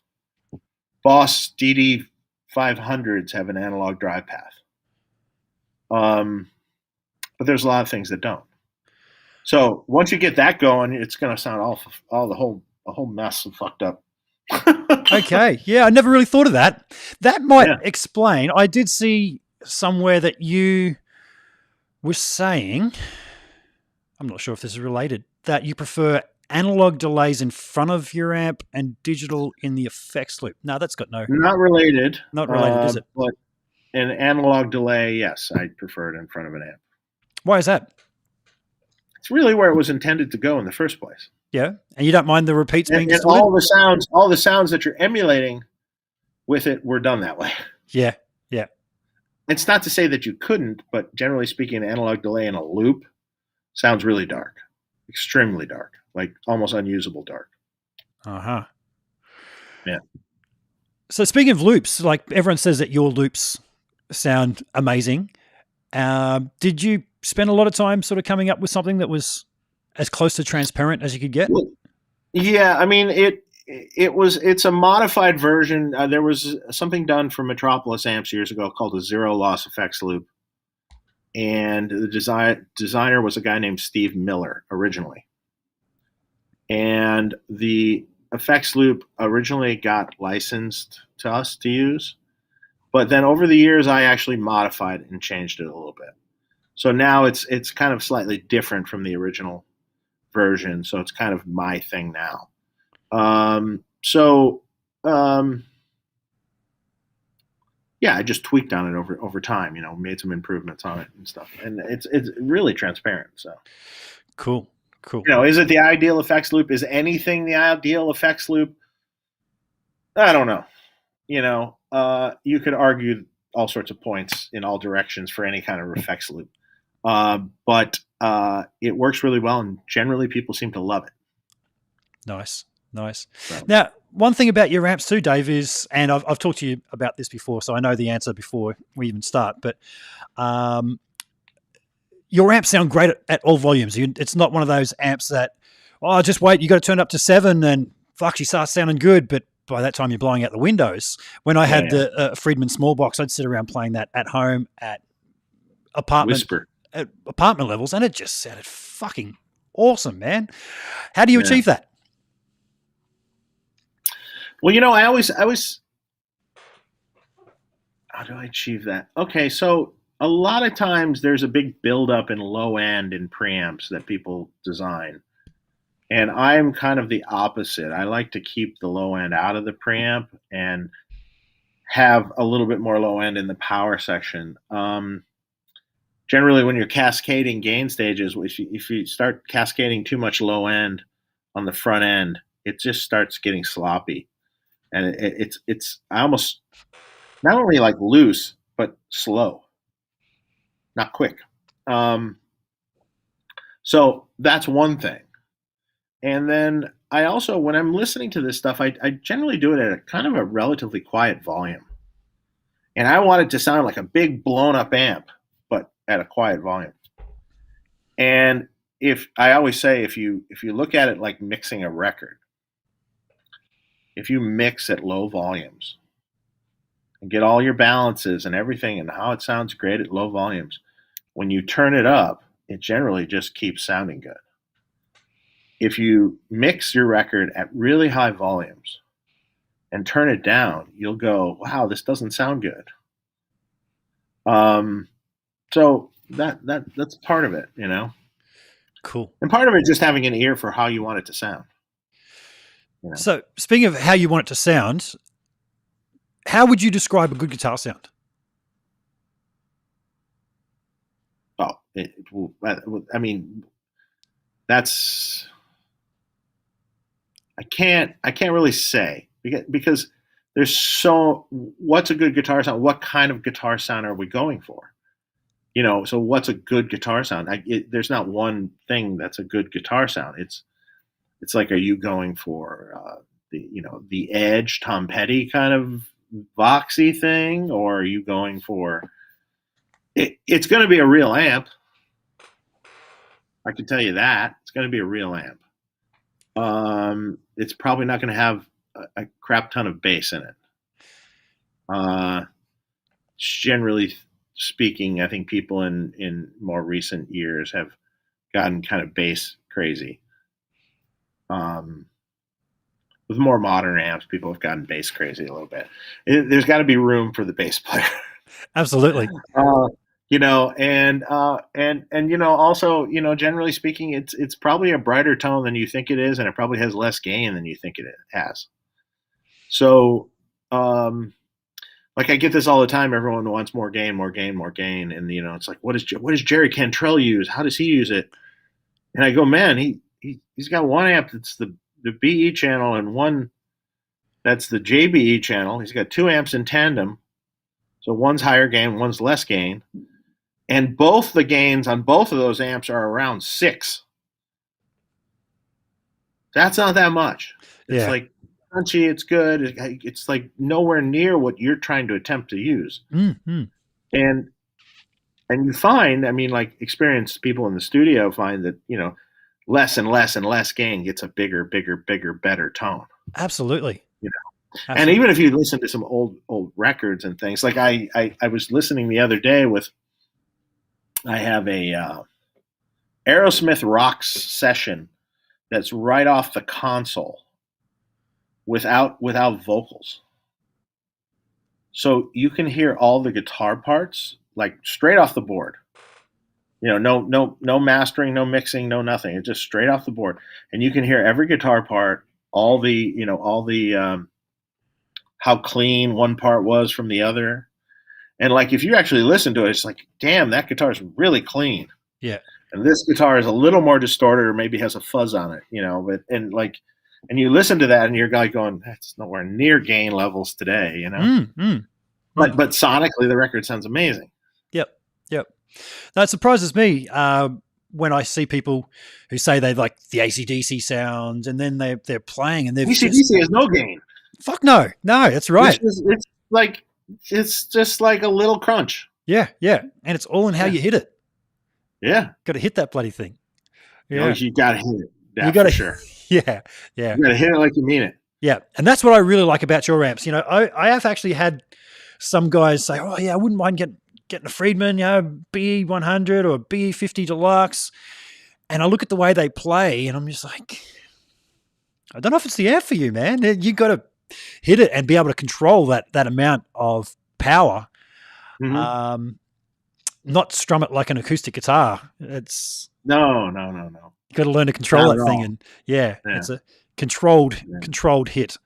Boss DD 500s have an analog dry path. But there's a lot of things that don't. So once you get that going, it's going to sound a whole mess and fucked up. Okay. Yeah, I never really thought of that. That might explain. I did see somewhere that you were saying, I'm not sure if this is related, that you prefer analog delays in front of your amp and digital in the effects loop. No, that's got no... Not related. Not related, is it? But an analog delay, yes, I prefer it in front of an amp. Why is that? It's really where it was intended to go in the first place. Yeah, and you don't mind the repeats being distorted? All the sounds that you're emulating with it were done that way. Yeah. It's not to say that you couldn't, but generally speaking, an analog delay in a loop sounds really dark, extremely dark, like almost unusable dark. Uh-huh. Yeah. So speaking of loops, like everyone says that your loops sound amazing. Did you spend a lot of time sort of coming up with something that was as close to transparent as you could get? Well, yeah, I mean, it's a modified version. There was something done for Metropolis amps years ago called a zero loss effects loop. And the designer was a guy named Steve Miller originally. And the effects loop originally got licensed to us to use. But then over the years, I actually modified it and changed it a little bit. So now it's kind of slightly different from the original version. So it's kind of my thing now. Yeah, I just tweaked on it over time, made some improvements on it and stuff. And it's really transparent. So cool. Is it the ideal effects loop? Is anything the ideal effects loop? I don't know. You could argue all sorts of points in all directions for any kind of effects loop. But it works really well, and generally people seem to love it. Nice. So. Now, one thing about your amps too, Dave, is, and I've talked to you about this before, so I know the answer before we even start, but your amps sound great at all volumes. It's not one of those amps that, just wait, you got to turn it up to 7 and fuck, she starts sounding good, but by that time you're blowing out the windows. When I had the Friedman small box, I'd sit around playing that at home at apartment levels, and it just sounded fucking awesome, man. How do you achieve that? Well, I always how do I achieve that? Okay, so a lot of times there's a big buildup in low end in preamps that people design. And I'm kind of the opposite. I like to keep the low end out of the preamp and have a little bit more low end in the power section. Generally, when you're cascading gain stages, if you start cascading too much low end on the front end, it just starts getting sloppy. And it's almost not only like loose, but slow, not quick. So that's one thing. And then I also, when I'm listening to this stuff, I generally do it at a kind of a relatively quiet volume. And I want it to sound like a big blown up amp, but at a quiet volume. And I always say, if you look at it like mixing a record, if you mix at low volumes and get all your balances and everything and how it sounds great at low volumes, when you turn it up, it generally just keeps sounding good. If you mix your record at really high volumes and turn it down, you'll go, wow, this doesn't sound good. So that's part of it, Cool. And part of it just having an ear for how you want it to sound. So speaking of how you want it to sound, how would you describe a good guitar sound? Oh, I mean, that's, I can't really say because there's what's a good guitar sound? What kind of guitar sound are we going for? So what's a good guitar sound? There's not one thing that's a good guitar sound. It's like, are you going for the Edge, Tom Petty kind of Voxy thing, or are you going for it's going to be a real amp, I can tell you that it's going to be a real amp. It's probably not going to have a crap ton of bass in it. Generally speaking, I think people in more recent years have gotten kind of bass crazy. With more modern amps, people have gotten bass crazy a little bit. There's got to be room for the bass player. Absolutely. And also, generally speaking, it's probably a brighter tone than you think it is, and it probably has less gain than you think it has. So, like I get this all the time. Everyone wants more gain, more gain, more gain, and it's like, what does Jerry Cantrell use? How does he use it? And I go, man, he's got one amp that's the BE channel and one that's the JBE channel. He's got two amps in tandem, so one's higher gain, one's less gain, and both the gains on both of those amps are around 6. That's not that much. It's like crunchy, it's good. It's like nowhere near what you're trying to attempt to use. Mm-hmm. And you find, like experienced people in the studio find that, less and less and less gain gets a bigger, better tone. Absolutely. Absolutely. And even if you listen to some old records and things, like I was listening the other day I have a Aerosmith Rocks session that's right off the console without vocals. So you can hear all the guitar parts like straight off the board. No mastering, no mixing, no nothing. It's just straight off the board. And you can hear every guitar part, all the how clean one part was from the other. And like if you actually listen to it, it's like, damn, that guitar is really clean. Yeah. And this guitar is a little more distorted or maybe has a fuzz on it, and you listen to that and you're going, that's nowhere near gain levels today, But sonically the record sounds amazing. Yep. Now it surprises me when I see people who say they like the AC/DC sound and then they're playing and they've AC/DC has no gain. Fuck no, that's right. It's just like a little crunch. Yeah, and it's all in how you hit it. Yeah, got to hit that bloody thing. Yeah, you got to hit it. You got to, sure. Yeah. You got to hit it like you mean it. Yeah, and that's what I really like about your amps. I have actually had some guys say, "Oh yeah, I wouldn't mind getting a Friedman, BE100 or BE50 Deluxe," and I look at the way they play, and I'm just like, I don't know if it's the amp for you, man. You got to hit it and be able to control that amount of power. Mm-hmm. Not strum it like an acoustic guitar. It's no. You got to learn to control that thing, and it's a controlled hit.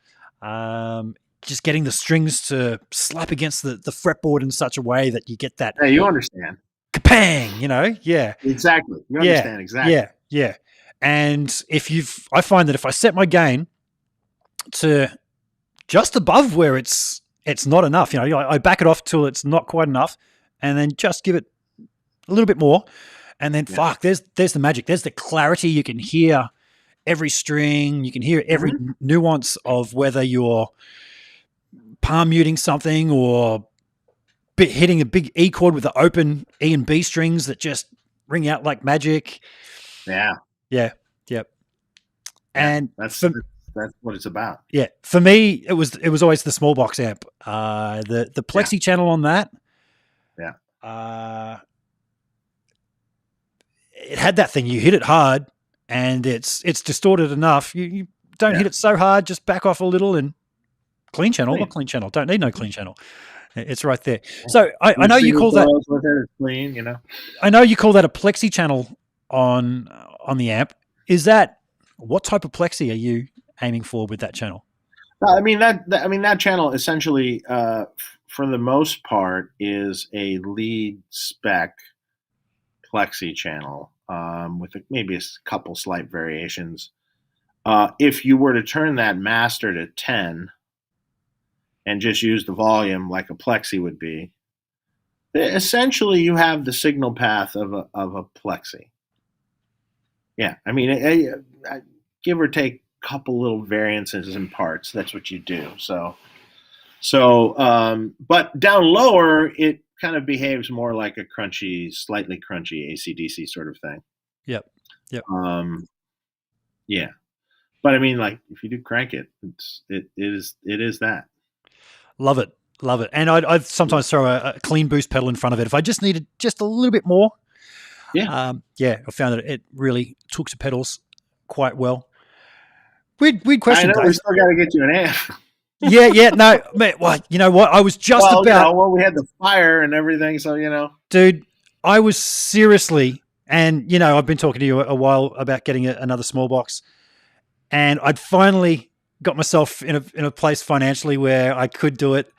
Just getting the strings to slap against the fretboard in such a way that you get that. Hey, you understand? Kapang, yeah. Exactly. You understand exactly. Yeah. And I find that if I set my gain to just above where it's not enough, I back it off till it's not quite enough, and then just give it a little bit more, and then there's the magic. There's the clarity. You can hear every string. You can hear every nuance of whether you're palm muting something or hitting a big E chord with the open E and B strings that just ring out like magic. Yeah. And that's what it's about. Yeah, for me, it was always the small box amp. The Plexi Channel on that. Yeah. It had that thing. You hit it hard, and it's distorted enough. You don't hit it so hard. Just back off a little and clean channel. Not clean channel. Don't need no clean channel. It's right there. So I know you call that clean. I know you call that a Plexi Channel on the amp. Is that what type of Plexi are you aiming for with that channel? That channel essentially, for the most part, is a lead spec Plexi channel with maybe a couple slight variations. If you were to turn that master to 10 and just use the volume like a Plexi would be, essentially you have the signal path of a Plexi. Yeah, give or take a couple little variances in parts. That's what you do. But down lower, it kind of behaves more like a slightly crunchy AC/DC sort of thing. Yep. Yep. Yeah. But I mean, like, if you do crank it, it is that. Love it. Love it. And I'd sometimes throw a clean boost pedal in front of it if I just needed just a little bit more. Yeah. I found that it really took the pedals quite well. Weird question, I know we Dave. still got to get you an amp. Yeah, no, man, well, you know what? I was just about, we had the fire and everything, so dude, I was seriously, and I've been talking to you a while about getting another small box, and I'd finally got myself in a place financially where I could do it,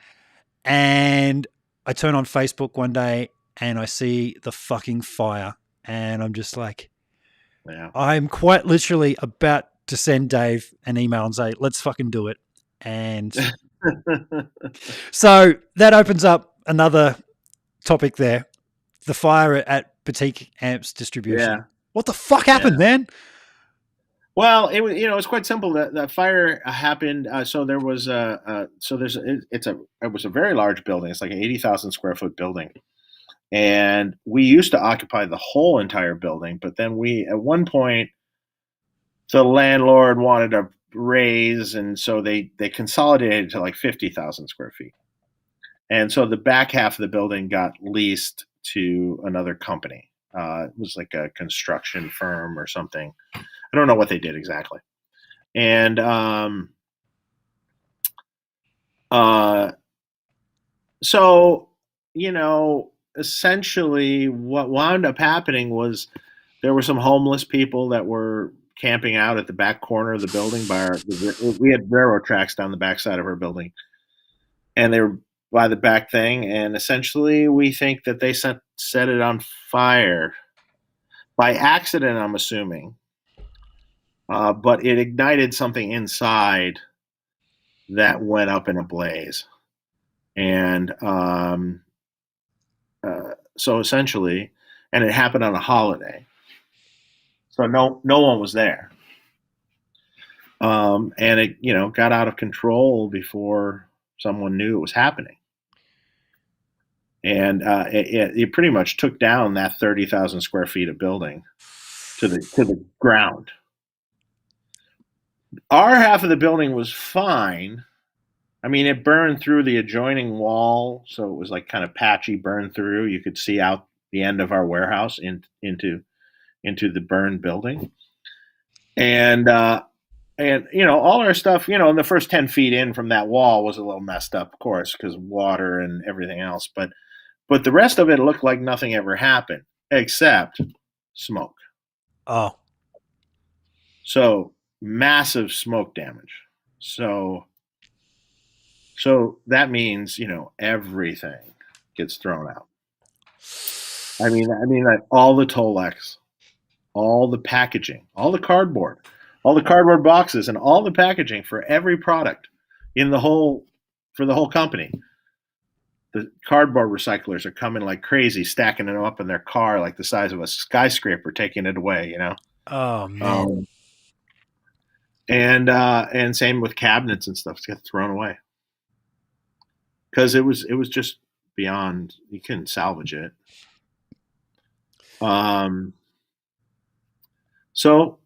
and I turn on Facebook one day and I see the fucking fire, and I'm just like, yeah. I'm quite literally about to send Dave an email and say, let's fucking do it. And so that opens up another topic there. The fire at Boutique Amps Distribution. Yeah. What the fuck happened, man? Well, it was it was quite simple. The fire happened. So there was it was a very large building. It's like an 80,000 square foot building, and we used to occupy the whole entire building. But then at one point, the landlord wanted a raise, and so they consolidated to like 50,000 square feet. And so the back half of the building got leased to another company. It was like a construction firm or something. I don't know what they did exactly. And so, essentially what wound up happening was there were some homeless people that were camping out at the back corner of the building we had railroad tracks down the backside of our building, and they were by the back thing, and essentially we think that they set it on fire by accident, I'm assuming, but it ignited something inside that went up in a blaze. And so essentially, and it happened on a holiday, so no one was there, and it got out of control before someone knew it was happening, and it pretty much took down that 30,000 square feet of building to the ground. Our half of the building was fine. I mean, it burned through the adjoining wall, so it was like kind of patchy burn through. You could see out the end of our warehouse into the burned building, and all our stuff, in the first 10 feet in from that wall was a little messed up, of course, because water and everything else. But the rest of it looked like nothing ever happened except smoke. Oh, so massive smoke damage. So that means, everything gets thrown out. I mean, like all the Tolex, all the packaging, all the cardboard boxes, and all the packaging for every product for the whole company. The cardboard recyclers are coming like crazy, stacking them up in their car like the size of a skyscraper, taking it away, Oh, man. And same with cabinets and stuff. It's got thrown away. Because it was just beyond, you couldn't salvage it. So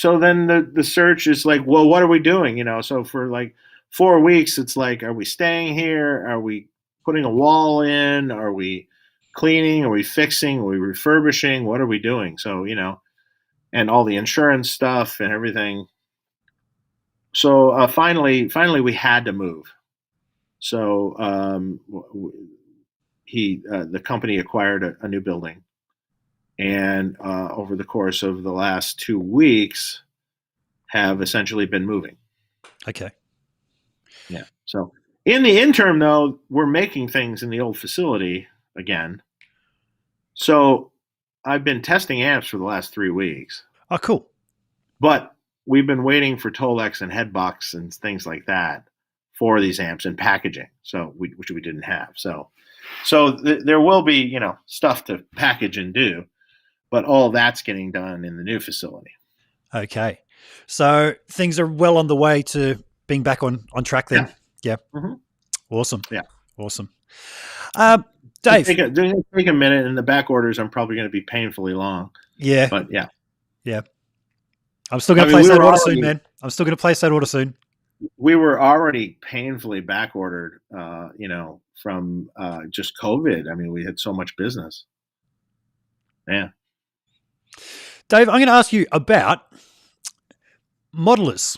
then the search is like, well, what are we doing? So for like 4 weeks, it's like, are we staying here? Are we putting a wall in? Are we cleaning? Are we fixing? Are we refurbishing? What are we doing? So, and all the insurance stuff and everything. So finally we had to move. So the company acquired a new building, and over the course of the last 2 weeks have essentially been moving. Okay. Yeah. So in the interim, though, we're making things in the old facility again. So I've been testing amps for the last 3 weeks. Oh, cool. But we've been waiting for Tolex and headbox and things like that for these amps and packaging, which we didn't have. So there will be, stuff to package and do, but all that's getting done in the new facility. Okay. So things are well on the way to being back on track then. Yeah. Mm-hmm. Awesome. Yeah. Awesome. Dave. Take a minute, and the back orders I'm probably going to be painfully long. Yeah. But yeah. Yeah. I'm still going to place that order soon, man. I'm still going to place that order soon. We were already painfully back ordered, from just COVID. I mean, we had so much business. Yeah. Dave, I'm going to ask you about modelers.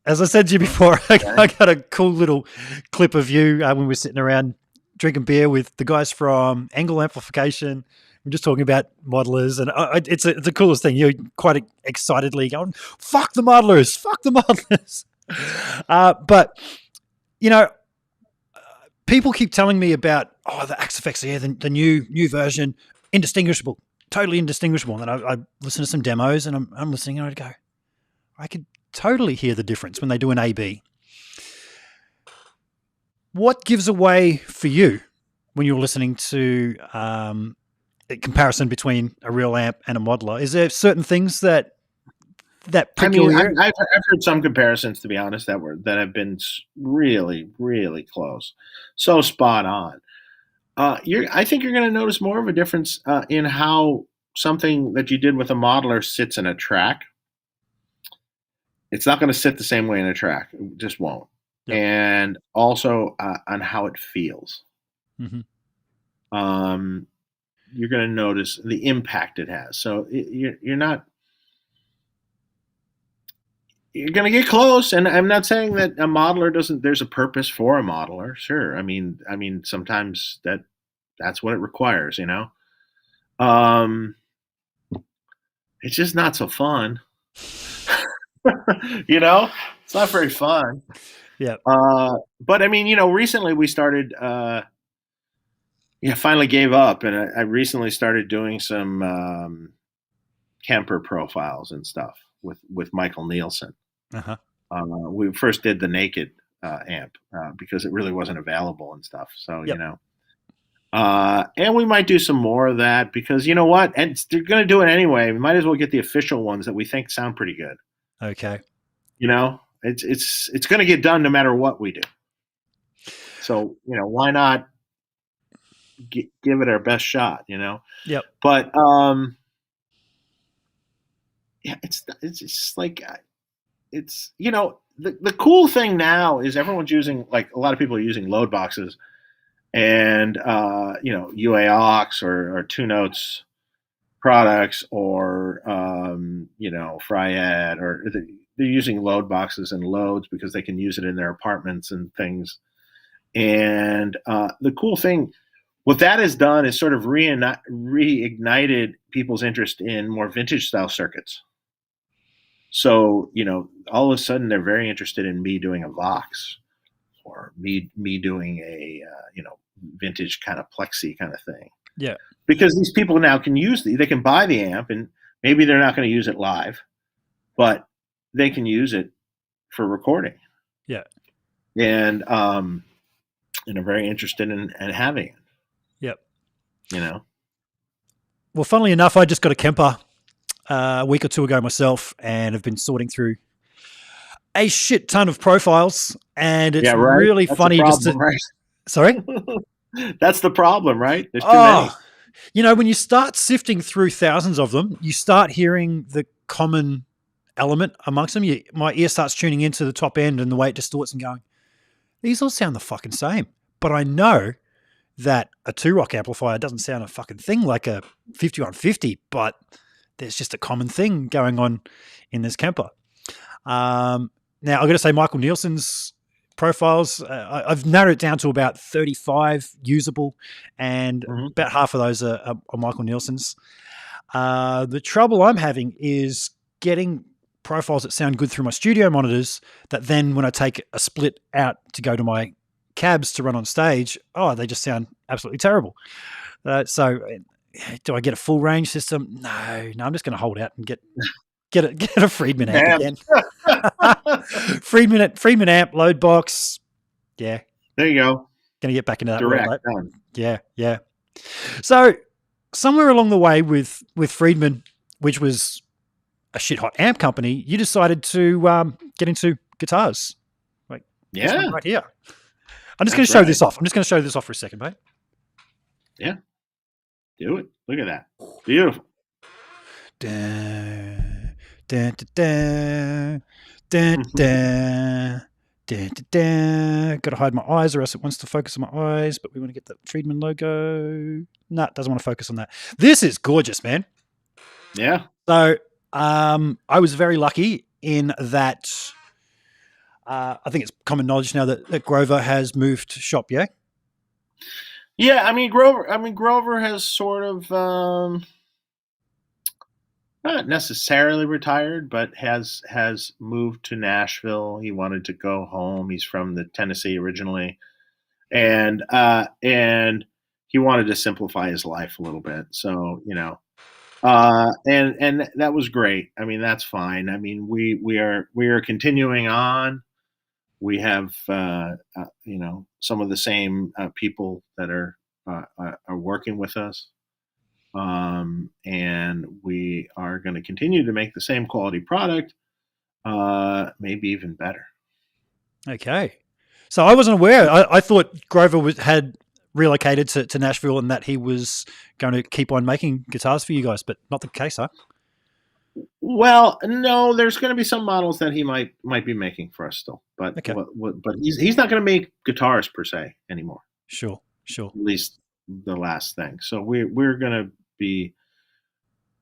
As I said to you before, I got a cool little clip of you when we were sitting around drinking beer with the guys from Angle Amplification. We're just talking about modelers, and it's the coolest thing. You're quite excitedly going, "Fuck the modelers! Fuck the modelers!" But people keep telling me about the Axe FX, the new version, indistinguishable, totally indistinguishable. And I listen to some demos, and I'm listening, and I go, I could totally hear the difference when they do an A/B. What gives away for you when you're listening to a comparison between a real amp and a modeler? Is there certain things that prick your ear? I've heard some comparisons, to be honest, that have been really, really close, so spot on. I think you're going to notice more of a difference in how something that you did with a modeler sits in a track. It's not going to sit the same way in a track. It just won't. Yep. And also on how it feels. Mm-hmm. You're going to notice the impact it has. So you're going to get close. And I'm not saying that a modeler there's a purpose for a modeler. Sure. I mean, sometimes that's what it requires, it's just not so fun. It's not very fun. Yeah. But recently we started, finally gave up, and I recently started doing some Kemper profiles and stuff with Michael Nielsen. Uh-huh. We first did the naked amp because it really wasn't available and stuff. So, yep. And we might do some more of that because you know what? And they're going to do it anyway. We might as well get the official ones that we think sound pretty good. Okay. It's going to get done no matter what we do. So, why not give it our best shot, Yep. But, it's just like, the cool thing now is everyone's using, like, a lot of people are using load boxes and, UA aux or 2 Notes products or, Fryette, or they're using load boxes and loads because they can use it in their apartments and things. And the cool thing, what that has done is sort of reignited people's interest in more vintage style circuits. So, all of a sudden they're very interested in me doing a Vox or me doing a, vintage kind of Plexi kind of thing. Yeah. Because these people now can they can buy the amp, and maybe they're not going to use it live, but they can use it for recording. Yeah. And are very interested in having it. Yep. Well, funnily enough, I just got a Kemper a week or two ago myself, and have been sorting through a shit ton of profiles, and it's really funny just to. Right? Sorry? That's the problem, right? There's too many. When you start sifting through thousands of them, you start hearing the common element amongst them. My ear starts tuning into the top end and the way it distorts and going, these all sound the fucking same. But I know that a 2-rock amplifier doesn't sound a fucking thing like a 5150, but there's just a common thing going on in this Kemper. Now, I've got to say Michael Nielsen's profiles, I've narrowed it down to about 35 usable, and about half of those are Michael Nielsen's. The trouble I'm having is getting profiles that sound good through my studio monitors that then when I take a split out to go to my cabs to run on stage, they just sound absolutely terrible. So do I get a full range system? No, I'm just going to hold out and get a Friedman amp again. Friedman amp, load box. Yeah. There you go. Going to get back into that direct. World, yeah. So somewhere along the way with Friedman, which was a shit hot amp company, you decided to get into guitars. Like, right here. I'm just going to show this off. I'm just going to show this off for a second, mate. Yeah. Do it. Look at that. Beautiful. Dun, Da, da, da, da, da, da, da, da. Got to hide my eyes, or else it wants to focus on my eyes. But we want to get the Friedman logo. No, it doesn't want to focus on that. This is gorgeous, man. Yeah. So I was very lucky in that. I think it's common knowledge now that Grover has moved shop. Yeah. Yeah, I mean Grover has sort of not necessarily retired, but has moved to Nashville. He wanted to go home. He's from the Tennessee originally, and he wanted to simplify his life a little bit. So and that was great. I mean, that's fine. I mean, we are continuing on. We have some of the same people that are working with us. And we are going to continue to make the same quality product, maybe even better. Okay. So I wasn't aware. I thought Grover had relocated to Nashville and that he was going to keep on making guitars for you guys, but not the case, huh? Well, no, there's going to be some models that he might be making for us still, but Okay. But he's not going to make guitars per se anymore. Sure. At least the last thing. So we're going to be.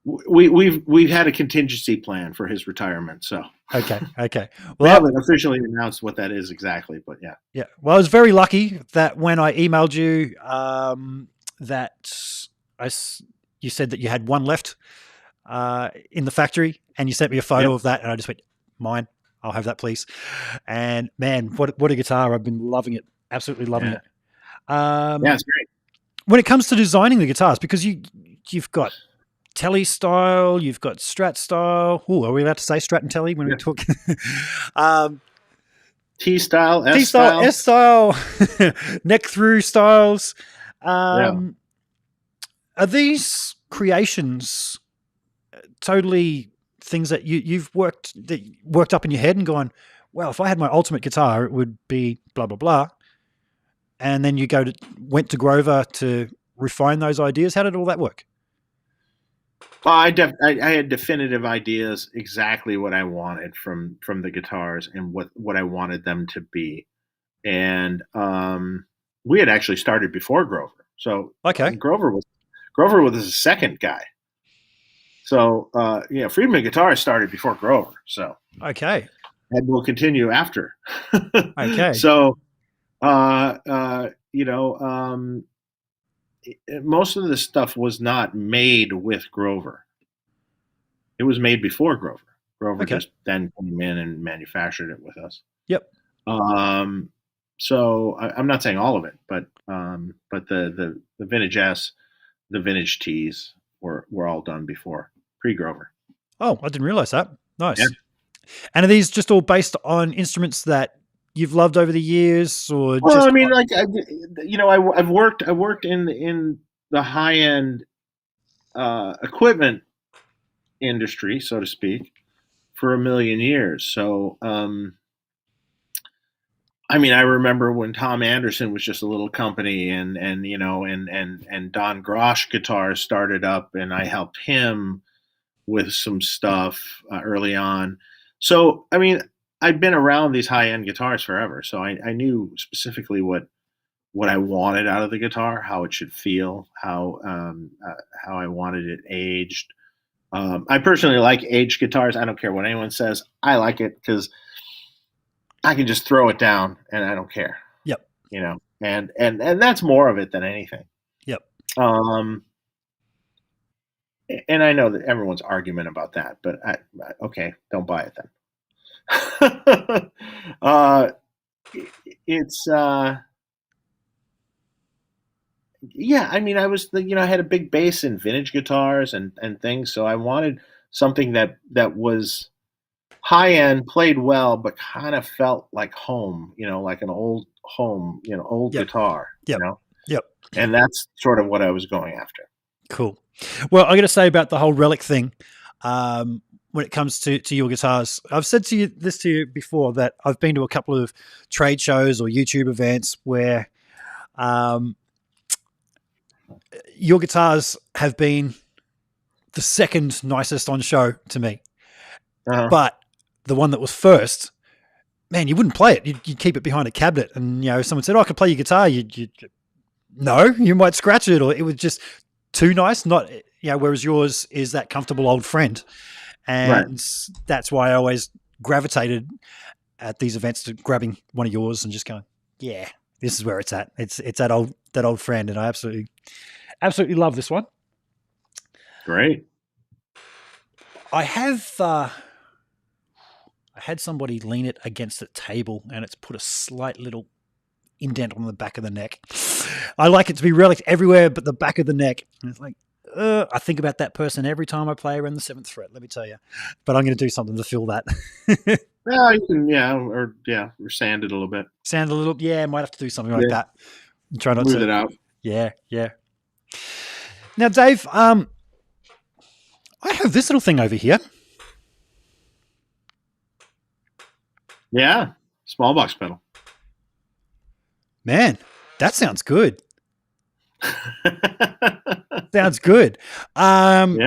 We've had a contingency plan for his retirement. So okay. Well, we haven't officially announced what that is exactly, but yeah. Yeah. Well, I was very lucky that when I emailed you, you said that you had one left in the factory, and you sent me a photo of that, and I just went, mine. I'll have that, please. And man, what a guitar! I've been loving it, absolutely loving it. Yeah, it's great. When it comes to designing the guitars, because you've got Telly style, you've got Strat style. Oh, are we allowed to say Strat and Telly when we talk? T style, S style, neck through styles. Are these creations totally things that you've worked up in your head and gone, well, if I had my ultimate guitar, it would be blah blah blah, and then you went to Grover to refine those ideas? How did all that work? I had definitive ideas exactly what I wanted from the guitars and what I wanted them to be, and we had actually started before Grover. So okay, Grover was the second guy. So Friedman Guitars started before Grover. So okay, and we'll continue after. Okay. So most of the stuff was not made with Grover. It was made before Grover. Grover just then came in and manufactured it with us. Yep. So I'm not saying all of it, but the Vintage S, the Vintage T's were all done before pre-Grover. Oh, I didn't realize that. Nice. Yeah. And are these just all based on instruments that you've loved over the years, or? Well, I mean, I've worked in the high end equipment industry, so to speak, for a million years. So, I mean, I remember when Tom Anderson was just a little company, and Don Grosh Guitars started up, and I helped him with some stuff early on. So, I mean, I'd been around these high-end guitars forever, so I knew specifically what I wanted out of the guitar, how it should feel, how I wanted it aged. I personally like aged guitars. I don't care what anyone says. I like it because I can just throw it down and I don't care. Yep. And that's more of it than anything. Yep. And I know that everyone's argument about that, but okay, don't buy it then. It's yeah, I mean, I had a big base in vintage guitars and things, so I wanted something that was high end, played well, but kind of felt like home, like an old home, old guitar, Yep. Yep. And that's sort of what I was going after. Cool. Well, I got to say about the whole relic thing, when it comes to your guitars, I've said this to you before, that I've been to a couple of trade shows or YouTube events where your guitars have been the second nicest on show to me. But the one that was first, man, you wouldn't play it. You'd keep it behind a cabinet. And, someone said, I could play your guitar. No, you might scratch it, or it was just too nice. Not, whereas yours is that comfortable old friend. And that's why I always gravitated at these events to grabbing one of yours and just going, yeah, this is where it's at. It's that old friend. And I absolutely love this one. Great. I had somebody lean it against the table and it's put a slight little indent on the back of the neck. I like it to be relics everywhere but the back of the neck. And it's like, I think about that person every time I play around the 7th fret, let me tell you. But I'm going to do something to fill that. Well, you can, or sand it a little bit. Sand a little, might have to do something like that. And try not Move to it out. Yeah. Now, Dave, I have this little thing over here. Yeah, small box pedal. Man, that sounds good. Sounds good. Now,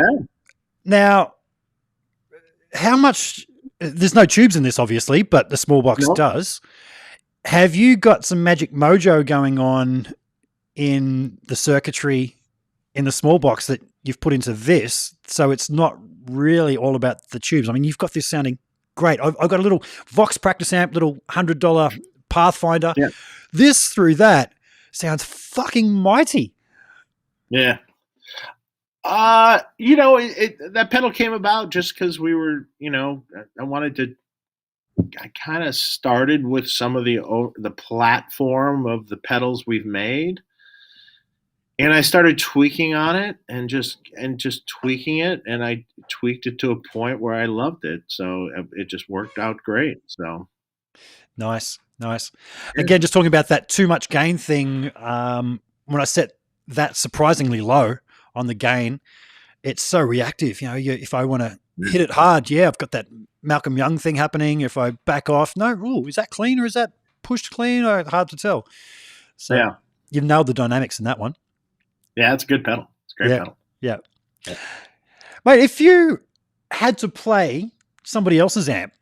how much? There's no tubes in this, obviously, but the small box does. Have you got some magic mojo going on in the circuitry in the small box that you've put into this? So it's not really all about the tubes. I mean, you've got this sounding great. I've got a little Vox practice amp, little $100 Pathfinder. Yeah. This through that sounds fucking mighty. Yeah. That pedal came about just because we were, I kind of started with some of the platform of the pedals we've made, and I started tweaking on it and just tweaking it, and I tweaked it to a point where I loved it. So it just worked out great. So nice. Again, just talking about that too much gain thing. When I set that surprisingly low on the gain, it's so reactive. If I want to hit it hard, I've got that Malcolm Young thing happening. If I back off, is that clean or is that pushed clean? Or hard to tell. So you've nailed the dynamics in that one. Yeah, it's a good pedal. It's a great pedal. Yeah. Mate, if you had to play somebody else's amp,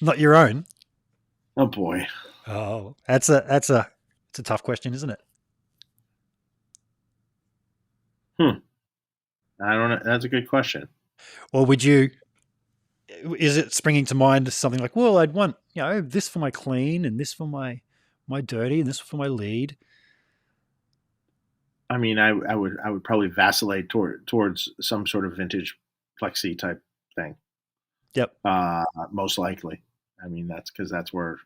not your own. Oh boy. Oh, it's a tough question, isn't it? I don't know. That's a good question. Or is it springing to mind something like, well, I'd want, this for my clean and this for my dirty and this for my lead? I mean, I would probably vacillate towards some sort of vintage Plexi type thing. Yep. Most likely. I mean, that's where,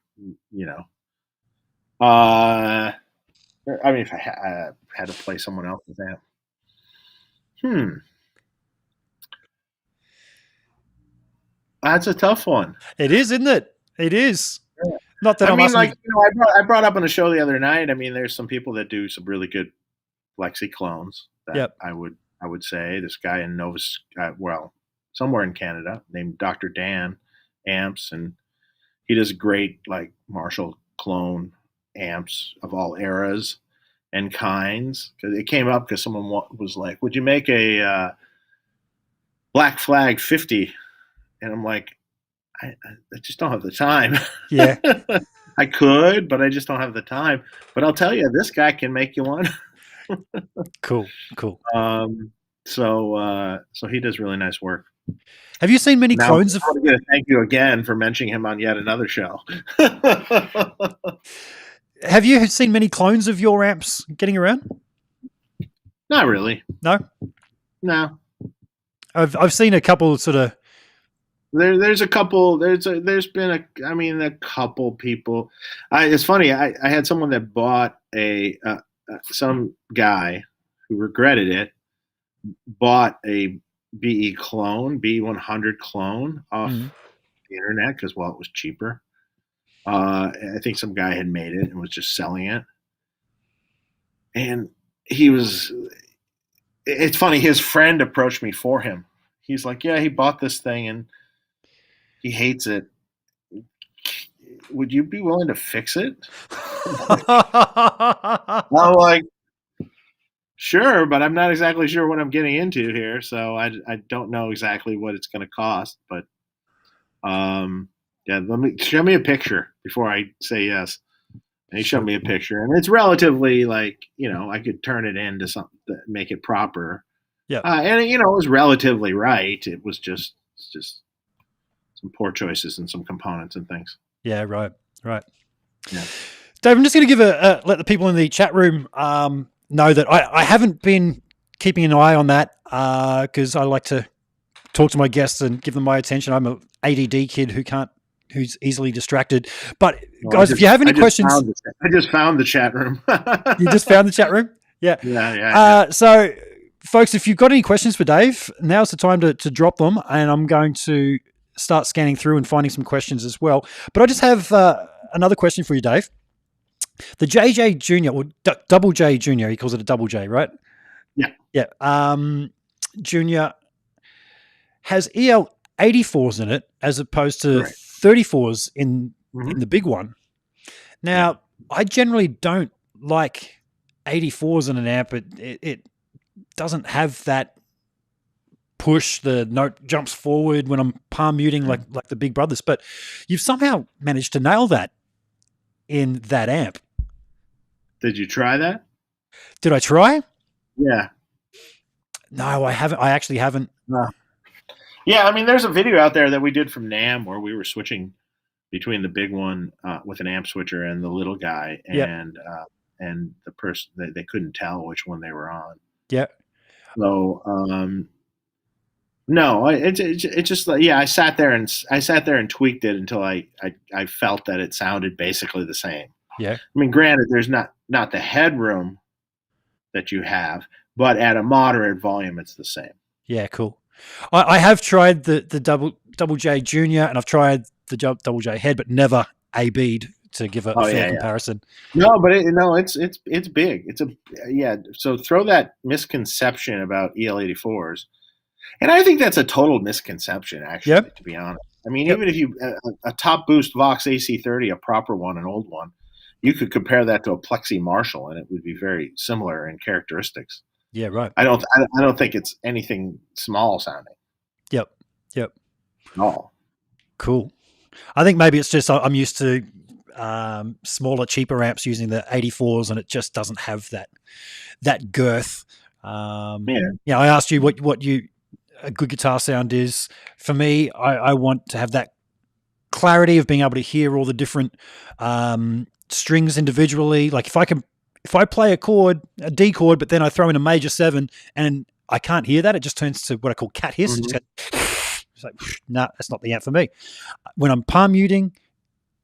I mean, if I had to play someone else's amp. That's a tough one. It is, isn't it? It is. Yeah. Not that I brought up on the show the other night. I mean, there's some people that do some really good Plexi clones that I would say. This guy in somewhere in Canada named Dr. Dan Amps, and he does great like Marshall clone amps of all eras and kinds. Because it came up because someone was like, "Would you make a Black Flag 50?" And I'm like, I just don't have the time. Yeah. I could, but I just don't have the time. But I'll tell you, this guy can make you one. Cool. So he does really nice work. Have you seen many clones of? I'm going to thank you again for mentioning him on yet another show. Have you seen many clones of your amps getting around? Not really. No. I've seen a couple sort of. There's a couple. There's been a couple people. It's funny. I had someone that bought some guy who regretted it, bought a BE clone, BE100 clone off the internet because, it was cheaper. I think some guy had made it and was just selling it. And it's funny, his friend approached me for him. He's like, yeah, he bought this thing and he hates it. Would you be willing to fix it? I'm like, Sure, but I'm not exactly sure what I'm getting into here, so I don't know exactly what it's going to cost. But yeah, show me a picture before I say yes. And he showed me a picture, and it's relatively like I could turn it into something to make it proper. Yeah. And it was relatively right. It's just some poor choices and some components and things. Yeah, right. Yeah. Dave, I'm just going to let the people in the chat room know that I haven't been keeping an eye on that because I like to talk to my guests and give them my attention. I'm an ADD kid who's easily distracted. But guys, if you have any questions, I just found the chat room. You just found the chat room? Yeah. Yeah. So, folks, if you've got any questions for Dave, now's the time to drop them, and I'm going to start scanning through and finding some questions as well. But I just have another question for you, Dave. The JJ Junior, or Double J Junior, he calls it a Double J, right? Yeah. Yeah. Junior has EL 84s in it as opposed to 34s in the big one. Now, I generally don't like 84s in an amp. It doesn't have that push. The note jumps forward when I'm palm muting like the big brothers. But you've somehow managed to nail that in that amp. Did you try that? Did I try? Yeah. No, I haven't. I actually haven't. No. Yeah, I mean, there's a video out there that we did from NAMM where we were switching between the big one with an amp switcher and the little guy, and the person they couldn't tell which one they were on. Yeah. So no, it's just like, I sat there and tweaked it until I felt that it sounded basically the same. Yeah. I mean, granted, there's not the headroom that you have, but at a moderate volume, it's the same. Yeah, cool. I have tried the Double J Junior, and I've tried the Double J Head, but never AB'd to give a fair comparison. No, but it's big. So throw that misconception about EL84s, and I think that's a total misconception, actually. To be honest, I mean, even if you a top boost Vox AC30, a proper one, an old one, you could compare that to a Plexi Marshall, and it would be very similar in characteristics. Yeah, right. I don't think it's anything small sounding. Yep. No. Cool. I think maybe it's just I'm used to smaller, cheaper amps using the 84s, and it just doesn't have that girth. I asked you what a good guitar sound is. For me, I want to have that clarity of being able to hear all the different strings individually. Like if I play a D chord, but then I throw in a major 7 and I can't hear that, it just turns to what I call cat hiss. Mm-hmm. It's like, nah, that's not the amp for me. When I'm palm muting,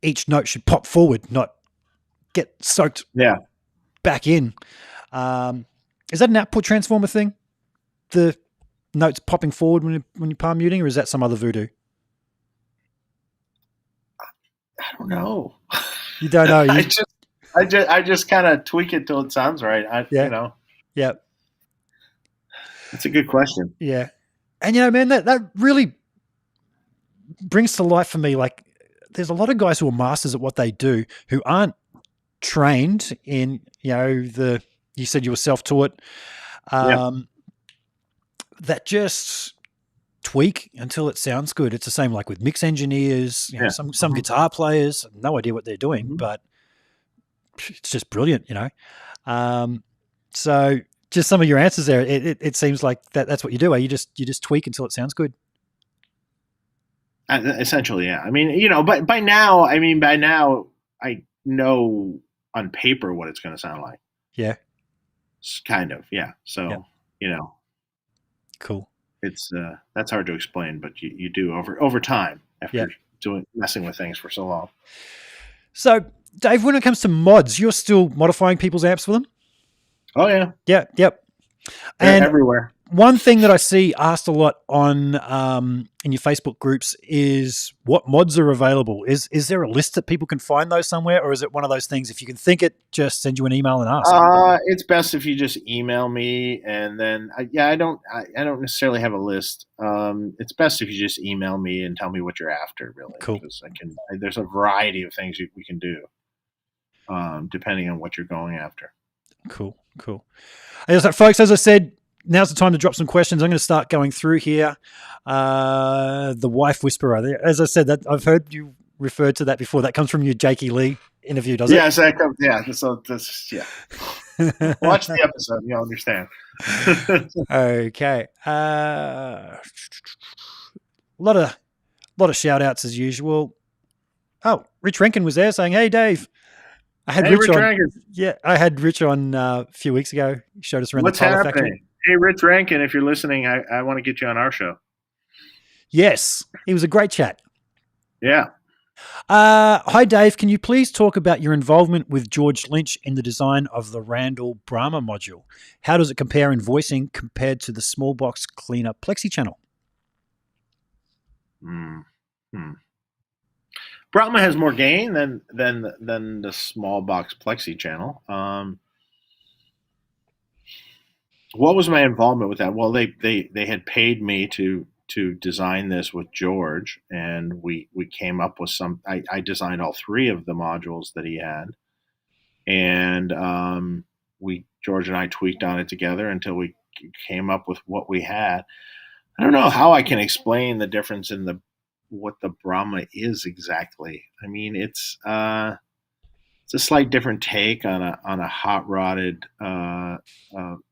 each note should pop forward, not get soaked back in. Is that an output transformer thing? The notes popping forward when you're palm muting, or is that some other voodoo? I don't know. You don't know. I just kind of tweak it till it sounds right. Yeah. That's a good question. Yeah. And man, that really brings to life for me, like, there's a lot of guys who are masters at what they do who aren't trained in, you said you were self-taught, that just tweak until it sounds good. It's the same like with mix engineers, some guitar players, no idea what they're doing, but it's just brilliant, So just some of your answers there, it seems like that's what you do. You just tweak until it sounds good. Essentially, yeah. I mean, but by now I know on paper what it's going to sound like. Yeah. Kind of, yeah. So, Cool. It's that's hard to explain, but you do over time after messing with things for so long. So, Dave, when it comes to mods, you're still modifying people's amps for them? Oh yeah. Yeah. Yep. And everywhere. One thing that I see asked a lot on in your Facebook groups is what mods are available. Is there a list that people can find those somewhere, or is it one of those things, if you can think it, just send you an email and ask? It's best if you just email me, and then I don't necessarily have a list. It's best if you just email me and tell me what you're after, really. Cool. Because there's a variety of things we can do, depending on what you're going after. Cool. Cool. Folks, as I said, now's the time to drop some questions. I'm going to start going through here. The wife whisperer. As I said, that I've heard you refer to that before. That comes from your Jakey Lee interview, does it? Yes, that comes. Yeah. So this. Yeah. Watch the episode. You'll understand. Okay. A lot of shout outs as usual. Oh, Rich Rankin was there saying, "Hey, Dave." I had Rich on. Rankin. Yeah, I had Rich on a few weeks ago. He showed us around the Tyler factory. Hey, Rich Rankin, if you're listening, I want to get you on our show. Yes, he was a great chat. Yeah. Hi, Dave. Can you please talk about your involvement with George Lynch in the design of the Randall Brahma module? How does it compare in voicing compared to the small box cleaner Plexi Channel? Brahma has more gain than the small box Plexi Channel. What was my involvement with that? Well, they had paid me to design this with George, and we came up with some. I designed all three of the modules that he had, and George and I tweaked on it together until we came up with what we had. I don't know how I can explain the difference in what the Brahma is exactly. I mean, it's a slight different take on a hot rodded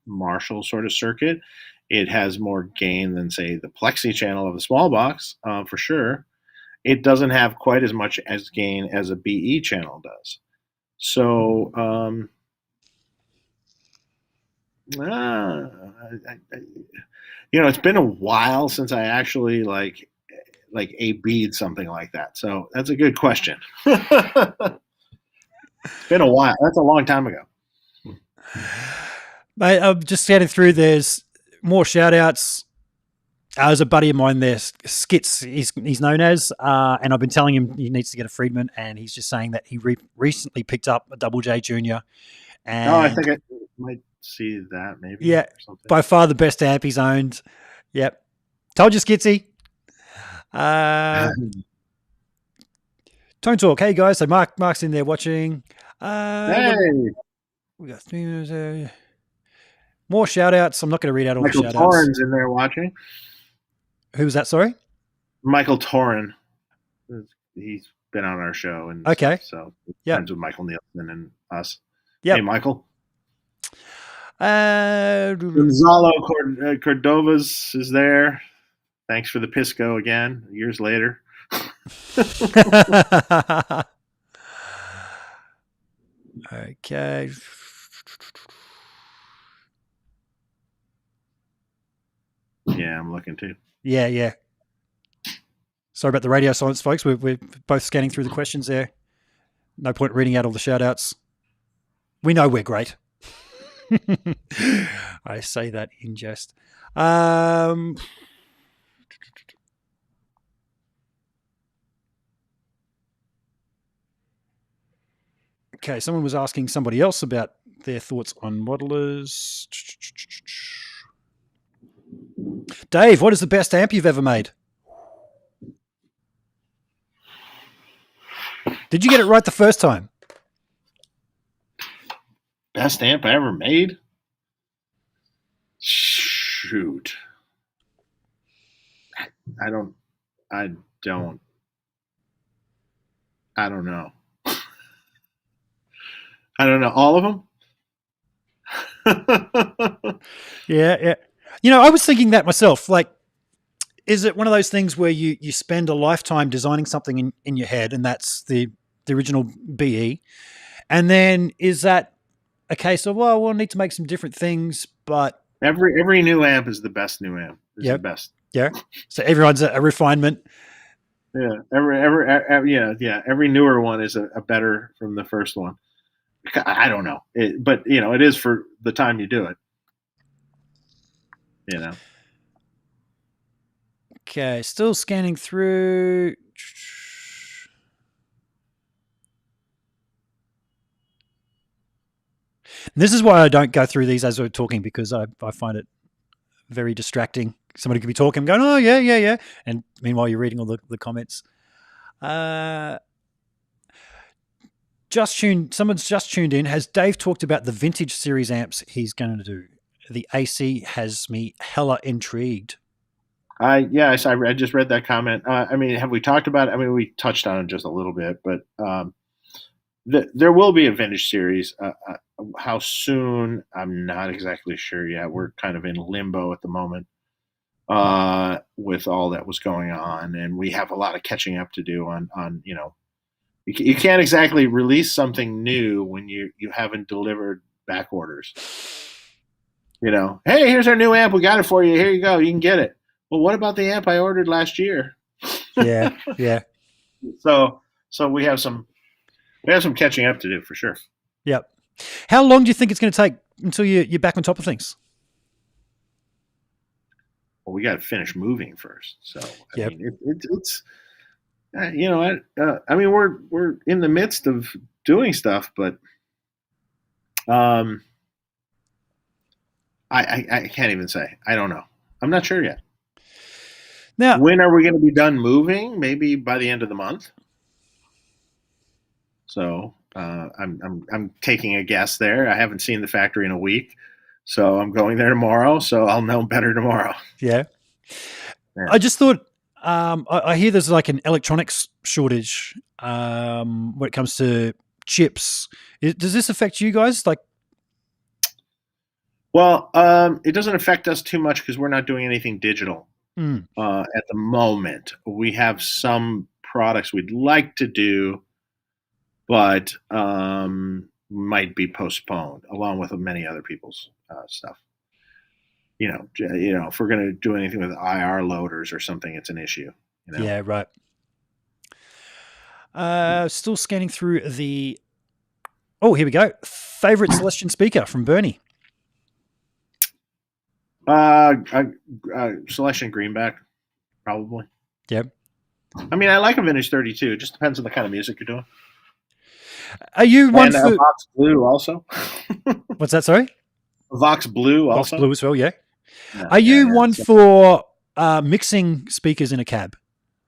Marshall sort of circuit. It has more gain than, say, the Plexi Channel of the small box, for sure. It doesn't have quite as much as gain as a BE channel does. So, it's been a while since I actually like A-B'd something like that. So that's a good question. It's been a while. That's a long time ago. Mate, I'm just scanning through. There's more shout outs. There's a buddy of mine there, Skits, he's known as, and I've been telling him he needs to get a Friedman, and he's just saying that he recently picked up a Double J Junior. And I think I might see that maybe. Yeah, by far the best amp he's owned. Yep. Told you, Skitsy. Tone Talk. Hey, guys. So Mark's in there watching. Hey. We got more shout-outs. I'm not going to read out all the shout-outs. Michael Torren's in there watching. Who was that, sorry? Michael Torren. He's been on our show. And okay. So friends with Michael Nielsen and us. Yep. Hey, Michael. Gonzalo Cordovas is there. Thanks for the Pisco again, years later. Okay. Yeah, I'm looking too. Yeah. Sorry about the radio silence, folks. We're both scanning through the questions there. No point reading out all the shout-outs. We know we're great. I say that in jest. Okay, someone was asking somebody else about their thoughts on modelers. Dave, what is the best amp you've ever made? Did you get it right the first time? Best amp I ever made? Shoot. I don't know. I don't know. All of them? Yeah. I was thinking that myself. Like, is it one of those things where you spend a lifetime designing something in your head, and that's the original BE, and then is that a case of, well, we'll need to make some different things, but every new amp is the best new amp. It's the best. Yeah. So everyone's a refinement. Yeah. Every newer one is a better from the first one. I don't know, but it is for the time you do it. Okay, still scanning through. This is why I don't go through these as we're talking, because I find it very distracting. Somebody could be talking, going, oh, yeah. And meanwhile, you're reading all the comments. Someone's just tuned in. Has Dave talked about the vintage series amps he's going to do? The AC has me hella intrigued. Yes, I just read that comment. I mean, have we talked about it? I mean, we touched on it just a little bit, but there will be a vintage series. How soon? I'm not exactly sure yet. We're kind of in limbo at the moment with all that was going on, and we have a lot of catching up to do on you can't exactly release something new when you haven't delivered back orders. Hey, here's our new amp. We got it for you. Here you go. You can get it. Well, what about the amp I ordered last year? Yeah. So we have some catching up to do for sure. Yep. How long do you think it's going to take until you're back on top of things? Well, we got to finish moving first. So yep. I mean, it's I mean, we're in the midst of doing stuff, but I can't even say. I don't know. I'm not sure yet. Now, when are we going to be done moving? Maybe by the end of the month. So I'm taking a guess there. I haven't seen the factory in a week, so I'm going there tomorrow. So I'll know better tomorrow. Yeah. I just thought I hear there's like an electronics shortage when it comes to chips. Does this affect you guys? Well, it doesn't affect us too much because we're not doing anything digital at the moment. We have some products we'd like to do, but might be postponed, along with many other people's stuff. If we're going to do anything with IR loaders or something, it's an issue. Yeah, right. Still scanning through the. Oh, here we go. Favorite Celestion speaker from Bernie. Celestion Greenback, probably. Yep. I mean, I like a vintage 32. It just depends on the kind of music you're doing. Are you one for Vox Blue also? What's that? Sorry. Vox Blue also. Vox Blue as well. Yeah. Are you one for mixing speakers in a cab?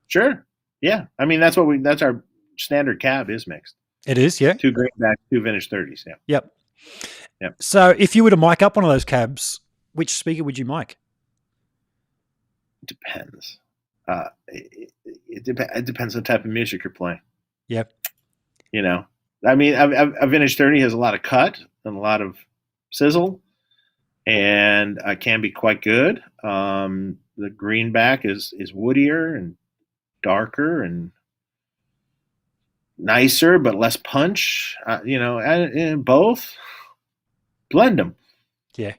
Sure. Yeah. I mean, that's our standard cab is mixed. It is. Yeah. 2 Greenback, 2 vintage 30s. Yeah. Yep. So if you were to mic up one of those cabs, which speaker would you mic? It depends. It depends on the type of music you're playing. Yep. I mean, a vintage 30 has a lot of cut and a lot of sizzle, and can be quite good. The Greenback is woodier and darker and nicer, but less punch. And both blend them. Yeah.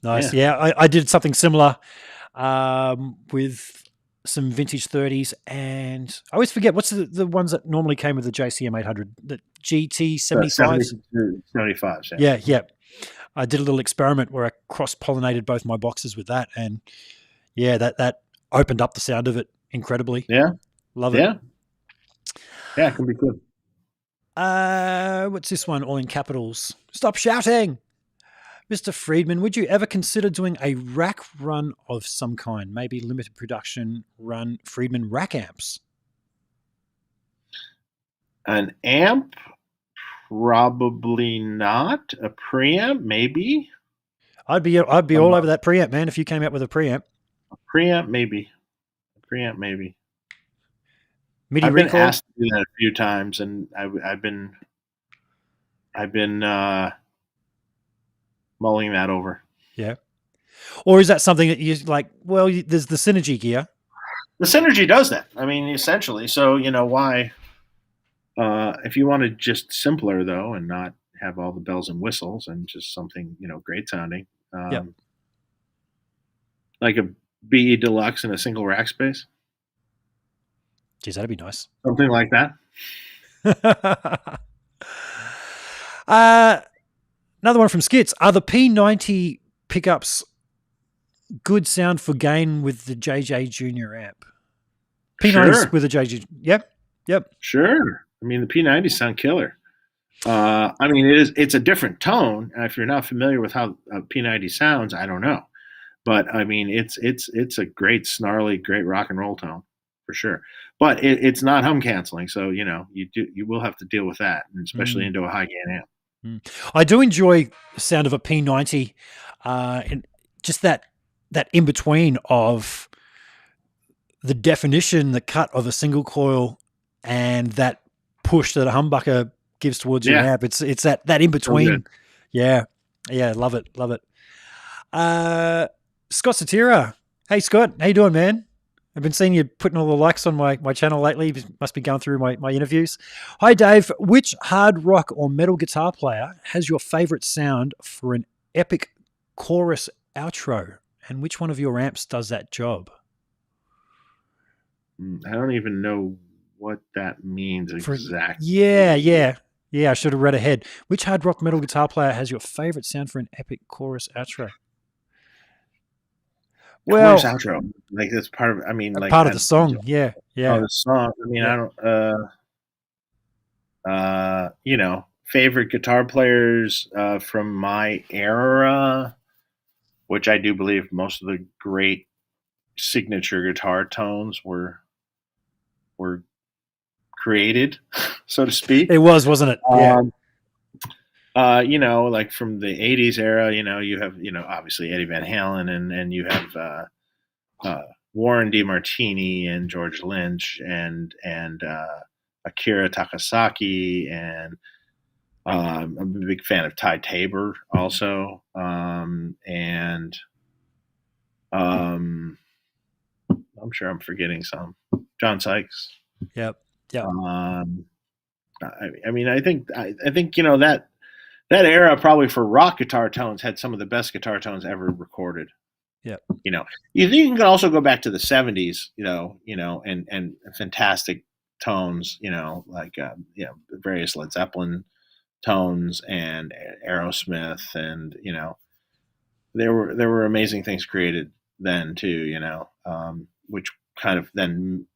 Nice. Yeah, I did something similar with some vintage 30s, and I always forget what's the ones that normally came with the JCM 800, the GT 75s. 75s. Yeah. I did a little experiment where I cross-pollinated both my boxes with that, and that opened up the sound of it incredibly. Yeah. Love it. Yeah, it can be good. What's this one? All in capitals. Stop shouting. Mr. Friedman, would you ever consider doing a rack run of some kind? Maybe limited production run Friedman rack amps? An amp? Probably not. A preamp? Maybe. I'd be all over that preamp, man, if you came out with a preamp. A preamp, maybe. MIDI I've recall? been asked to do that a few times, and I've been mulling that over. Yeah. Or is that something that you like? Well, there's the Synergy gear. The Synergy does that. I mean, essentially. So why? If you want to just simpler though, and not have all the bells and whistles, and just something great sounding, like a BE Deluxe in a single rack space. Geez, that'd be nice. Something like that. Another one from Skits. Are the P90 pickups good sound for gain with the JJ Junior amp? P90s with a JJ. Yep. Sure. I mean, the P90s sound killer. I mean, it's a different tone. If you're not familiar with how a P90 sounds, I don't know. But I mean, it's a great snarly, great rock and roll tone. for sure. But it's not hum canceling, so you will have to deal with that, and especially into a high gain amp. I do enjoy the sound of a P90, and just that in between of the definition, the cut of a single coil, and that push that a humbucker gives towards your amp. It's that in between. Yeah, love it. Scott Satira, hey Scott, how you doing, man? I've been seeing you putting all the likes on my channel lately. You must be going through my interviews. Hi Dave, which hard rock or metal guitar player has your favorite sound for an epic chorus outro, and which one of your amps does that job? I don't even know what that means exactly. Yeah, I should have read ahead. Which hard rock metal guitar player has your favorite sound for an epic chorus outro? Well, chorus outro, like that's part of. I mean, like part of the song. Yeah. Oh, the song. I mean, I don't. Favorite guitar players from my era, which I do believe most of the great signature guitar tones were created, so to speak. It was, wasn't it? Yeah. Like from the '80s era, you have, obviously Eddie Van Halen, and you have Warren DeMartini and George Lynch and Akira Takasaki, and I'm a big fan of Ty Tabor also, and I'm sure I'm forgetting some. John Sykes. Yep. I mean, I think that era probably for rock guitar tones had some of the best guitar tones ever recorded. Yeah. You can also go back to the '70s, and fantastic tones, like various Led Zeppelin tones and Aerosmith, and there were amazing things created then too, which kind of then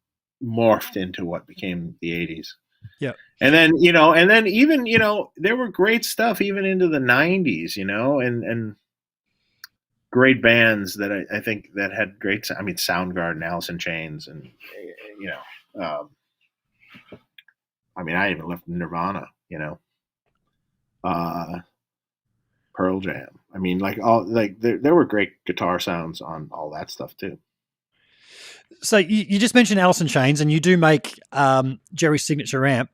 morphed into what became the '80s. Yeah. And then, even, there were great stuff even into the '90s, and great bands that I think that had great, I mean, Soundgarden, Alice in Chains, and, I mean, I even left Nirvana, Pearl Jam. I mean, there were great guitar sounds on all that stuff too. So you just mentioned Alice in Chains, and you do make Jerry's signature amp.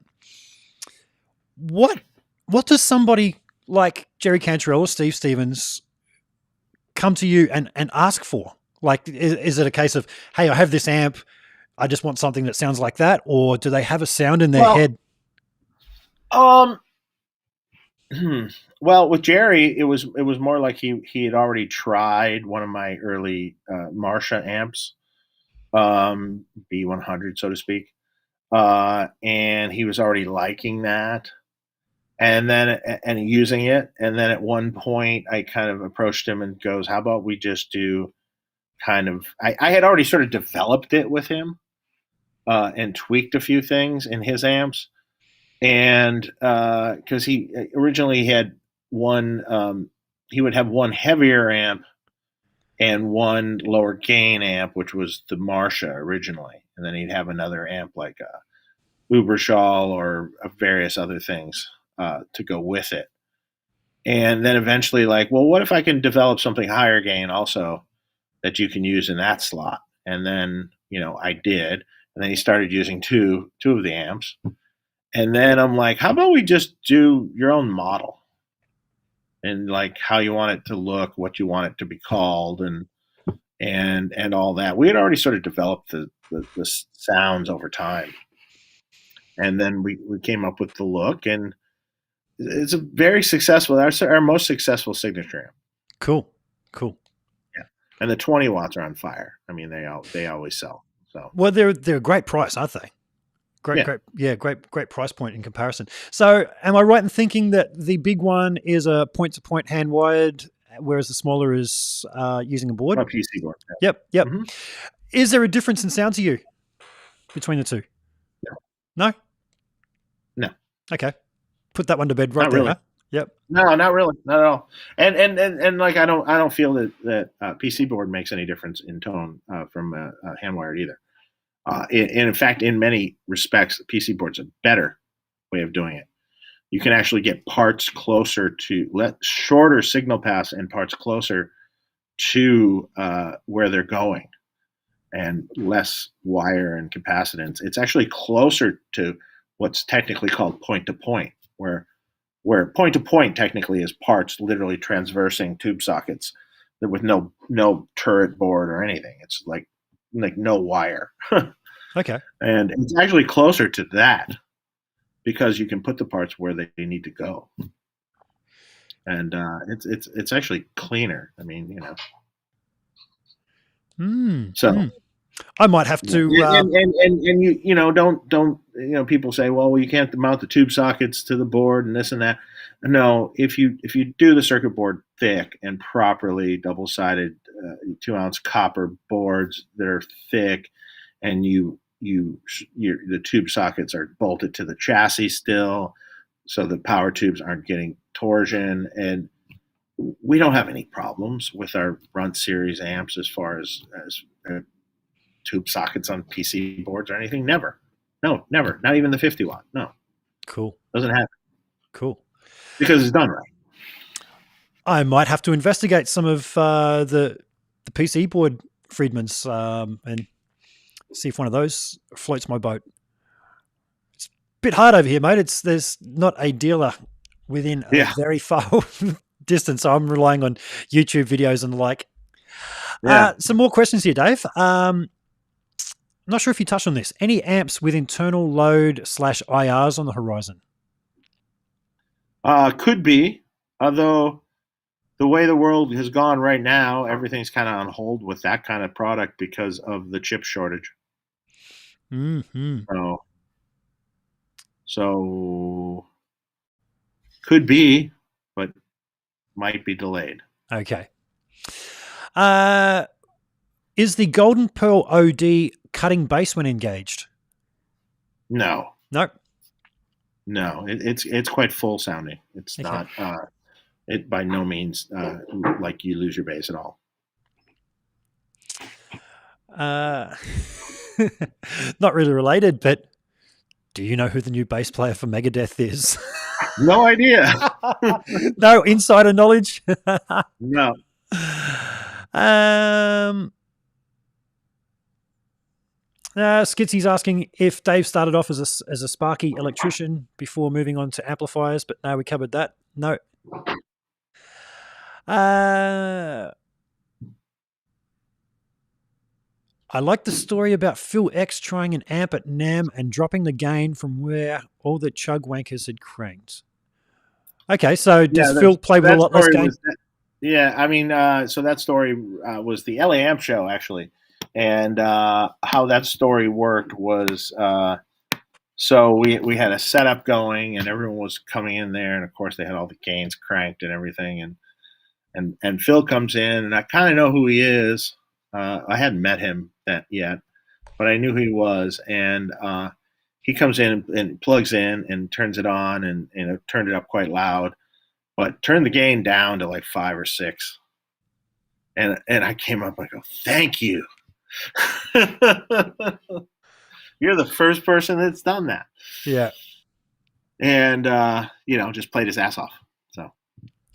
What does somebody like Jerry Cantrell or Steve Stevens come to you and ask for? Like, is it a case of, hey, I have this amp, I just want something that sounds like that, or do they have a sound in their head? Well, with Jerry, it was more like he had already tried one of my early Marcia amps, B100, so to speak, and he was already liking that, and using it. And then at one point, I kind of approached him and goes, "How about we just do kind of?" I had already sort of developed it with him, and tweaked a few things in his amps. And because he originally had one, he would have one heavier amp and one lower gain amp, which was the Marcia originally, and then he'd have another amp like a Uberschall or various other things to go with it. And then eventually, like, well, what if I can develop something higher gain also that you can use in that slot? And then I did, and then he started using two of the amps. And then I'm like, how about we just do your own model, and like how you want it to look, what you want it to be called, and all that. We had already sort of developed the sounds over time. And then we came up with the look, and it's a very successful, our most successful signature amp. Cool. Yeah. And the 20 watts are on fire. I mean, they always sell. So, well, they're a great price, aren't they? Great price point in comparison. So am I right in thinking that the big one is a point-to-point hand-wired, whereas the smaller is using a board? A PC board. Yeah. Yep. Mm-hmm. Is there a difference in sound to you between the two? No? Okay. Put that one to bed right there. Really. Huh? Yep. No, not really. Not at all. And like, I don't feel that PC board makes any difference in tone from a hand-wired either. In fact, in many respects, the PC board's a better way of doing it. You can actually get parts closer to shorter signal paths and parts closer to where they're going, and less wire and capacitance. It's actually closer to what's technically called point to point, where point to point technically is parts literally transversing tube sockets with no turret board or anything. It's like no wire. Okay. And it's actually closer to that because you can put the parts where they need to go. And it's actually cleaner. I mean, So I might have to. And you don't people say, well, you can't mount the tube sockets to the board and this and that. No, if you do the circuit board thick and properly, double-sided 2-ounce copper boards that are thick, and the tube sockets are bolted to the chassis still, so the power tubes aren't getting torsion, and we don't have any problems with our Runt series amps as far as tube sockets on PC boards or anything. Never. No, never. Not even the 50 watt. No. Cool. Doesn't happen. Cool. Because it's done right. I might have to investigate some of the PC board Friedmans and see if one of those floats my boat. It's a bit hard over here, mate. There's not a dealer within a very far distance, so I'm relying on YouTube videos and the like. Some more questions here, Dave. I'm not sure if you touched on this. Any amps with internal load / IRs on the horizon? Could be, although the way the world has gone right now, everything's kind of on hold with that kind of product because of the chip shortage. Mm-hmm. So could be, but might be delayed. Okay. Is the Golden Pearl OD cutting bass when engaged? No. Nope. No, it's quite full sounding. It's not it by no means like you lose your bass at all. Not really related, but do you know who the new bass player for Megadeth is? No idea. No insider knowledge. No. Skitsy's asking if Dave started off as a Sparky electrician before moving on to amplifiers, but no, we covered that. No. I like the story about Phil X trying an amp at NAMM and dropping the gain from where all the chug wankers had cranked. Okay, so does Phil play with a lot less gain? I mean, so that story was the LA Amp show, actually. And how that story worked was, so we had a setup going, and everyone was coming in there, and of course they had all the gains cranked and everything, and Phil comes in, and I kind of know who he is. I hadn't met him yet, but I knew who he was, and he comes in and plugs in and turns it on, and turned it up quite loud, but turned the gain down to like 5 or 6, and I came up, I go, thank you. You're the first person that's done that. Yeah. And just played his ass off. So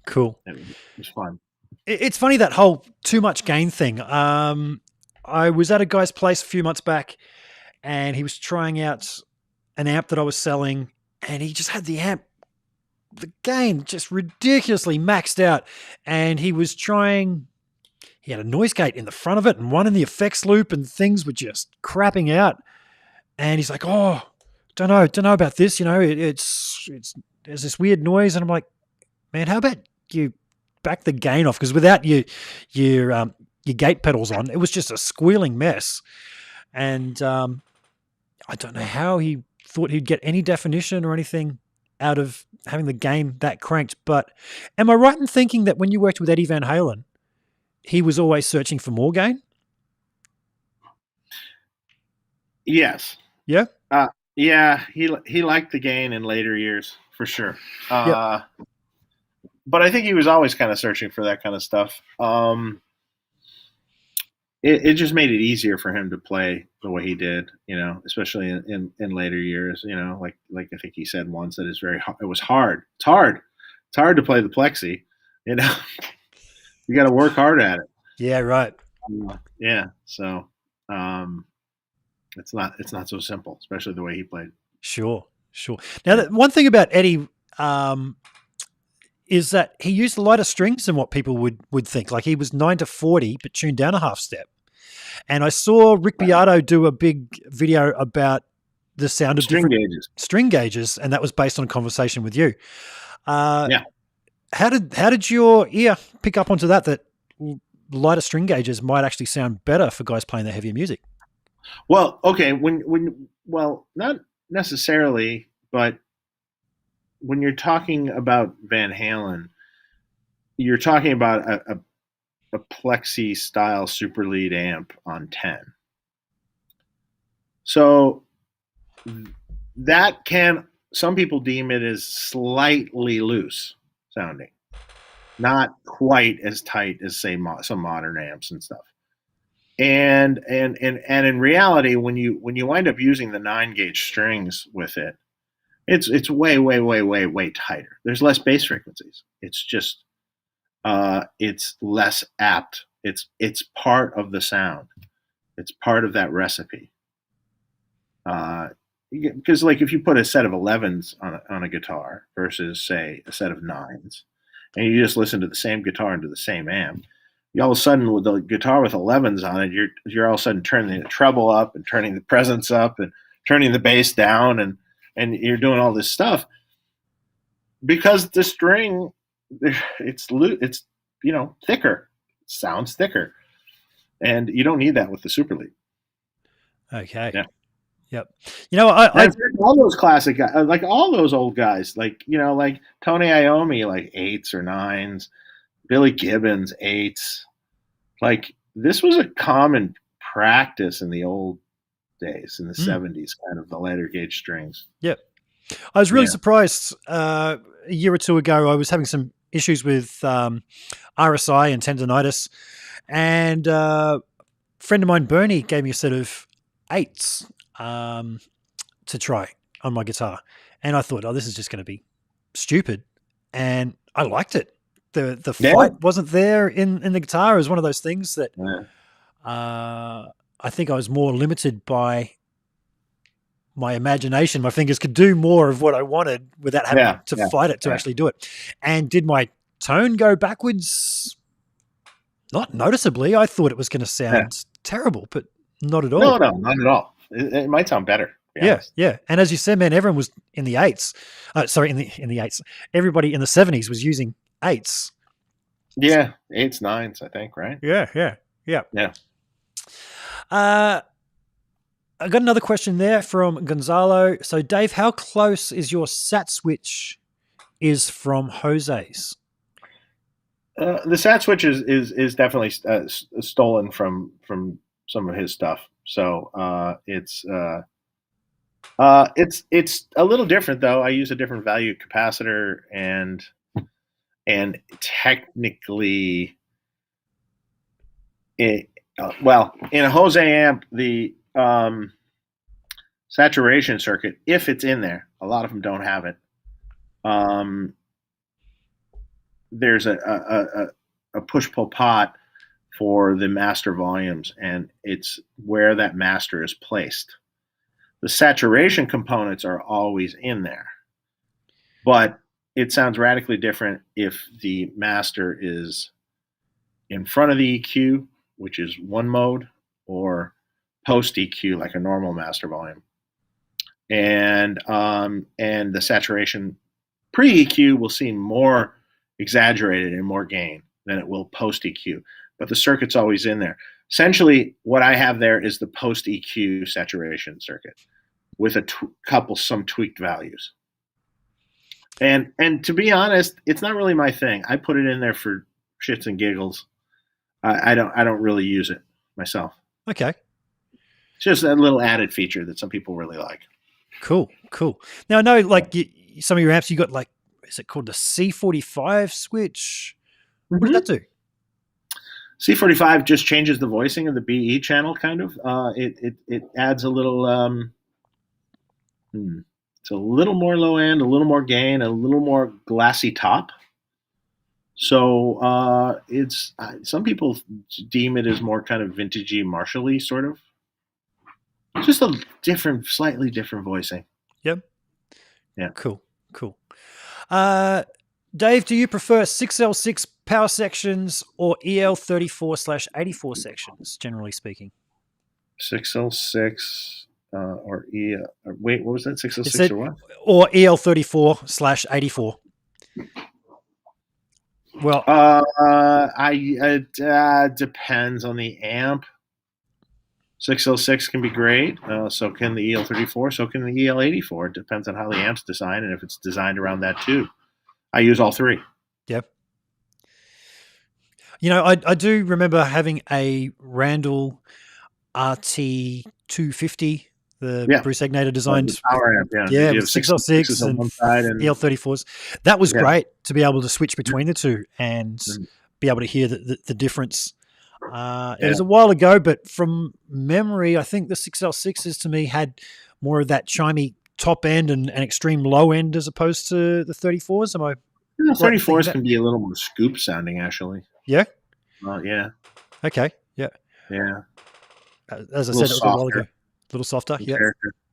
cool. It was fun. It's funny, that whole too much gain thing. I was at a guy's place a few months back, and he was trying out an amp that I was selling, and he just had the gain just ridiculously maxed out, and he had a noise gate in the front of it and one in the effects loop, and things were just crapping out. And he's like, oh, don't know about this. It's there's this weird noise. And I'm like, man, how about you back the gain off? Because without your gate pedals on, it was just a squealing mess. And I don't know how he thought he'd get any definition or anything out of having the gain that cranked. But am I right in thinking that when you worked with Eddie Van Halen, he was always searching for more gain? Yes. Yeah? Yeah, he liked the gain in later years, for sure. Yep. But I think he was always kind of searching for that kind of stuff. it just made it easier for him to play the way he did, especially in later years, like I think he said once that it was hard. It's hard to play the Plexi, you know. You got to work hard at it. Yeah, right. Yeah. So it's not so simple, especially the way he played. Sure. Now, one thing about Eddie is that he used lighter strings than what people would think. Like he was 9-40, but tuned down a half step. And I saw Rick Beato do a big video about the sound of string gauges, and that was based on a conversation with you. Yeah. How did your ear pick up onto that lighter string gauges might actually sound better for guys playing the heavier music? Well, okay, well, not necessarily, but when you're talking about Van Halen, you're talking about a Plexi style super lead amp on 10. So that some people deem it as slightly loose sounding, not quite as tight as say some modern amps and stuff. And in reality, when you wind up using the 9-gauge strings with it, it's way tighter. There's less bass frequencies. It's just it's less apt. It's part of the sound. It's part of that recipe. Because like if you put a set of 11s on a guitar versus say a set of 9s, and you just listen to the same guitar into the same amp, you all of a sudden with the guitar with 11s on it, you're all of a sudden turning the treble up and turning the presence up and turning the bass down and you're doing all this stuff because the string it's thicker, it sounds thicker, and you don't need that with the super lead. Okay. Yeah. Yep. I all those classic guys, like all those old guys, like like Tony Iommi, like 8s or 9s, Billy Gibbons 8s. Like this was a common practice in the old days, in the 70s, kind of the lighter gauge strings. Yep. I was really surprised a year or two ago. I was having some issues with RSI and tendonitis, and a friend of mine, Bernie, gave me a set of 8s to try on my guitar, and I thought, oh, this is just going to be stupid, and I liked it. The fight wasn't there in the guitar. It was one of those things that I think I was more limited by my imagination. My fingers could do more of what I wanted without having to fight it to actually do it. And did my tone go backwards? Not noticeably. I thought it was going to sound terrible, but not at all. No, not at all. It might sound better. Yeah. And as you said, man, everyone was in the 8s. Sorry, in the 8s. Everybody in the 70s was using 8s. Yeah, 8s, 9s, I think, right? Yeah. I got another question there from Gonzalo. So, Dave, how close is your sat switch is from Jose's? The sat switch is definitely stolen from some of his stuff. So it's a little different though. I use a different value capacitor and technically, in a Jose amp, the saturation circuit, if it's in there, a lot of them don't have it. There's a push-pull pot for the master volumes, and it's where that master is placed. The saturation components are always in there, but it sounds radically different if the master is in front of the EQ, which is one mode, or post EQ, like a normal master volume. And the saturation pre-EQ will seem more exaggerated and more gain than it will post EQ, but the circuit's always in there. Essentially, what I have there is the post EQ saturation circuit with some tweaked values. And to be honest, it's not really my thing. I put it in there for shits and giggles. I don't really use it myself. Okay. It's just a little added feature that some people really like. Cool. Now I know, like some of your amps, you got is it called the C45 switch? What does that do? C45 just changes the voicing of the BE channel, kind of. It adds a little. It's a little more low end, a little more gain, a little more glassy top. So it's some people deem it as more kind of vintagey, Marshall-y sort of. Just a slightly different voicing. Yep. Yeah. Cool. Dave, do you prefer 6L6 power sections or EL34/84 sections, generally speaking? 6L6 or wait, what was that? 6L6 or what? Or EL34/84. Well, it depends on the amp. 6L6 can be great. So can the EL34. So can the EL84. It depends on how the amp's designed and if it's designed around that too. I use all three. Yep. I do remember having a Randall RT250, the Bruce Egnater designed power amp. Yeah, with 6L6 and EL34s. That was great to be able to switch between the two and be able to hear the difference. It was a while ago, but from memory, I think the 6L6s to me had more of that chimey top end and extreme low end as opposed to the 34s. Am I? 34s can be a little more scoop sounding, actually. Yeah. Yeah. Okay. Yeah. Yeah. As I said, it was a while ago. A little softer. Yeah.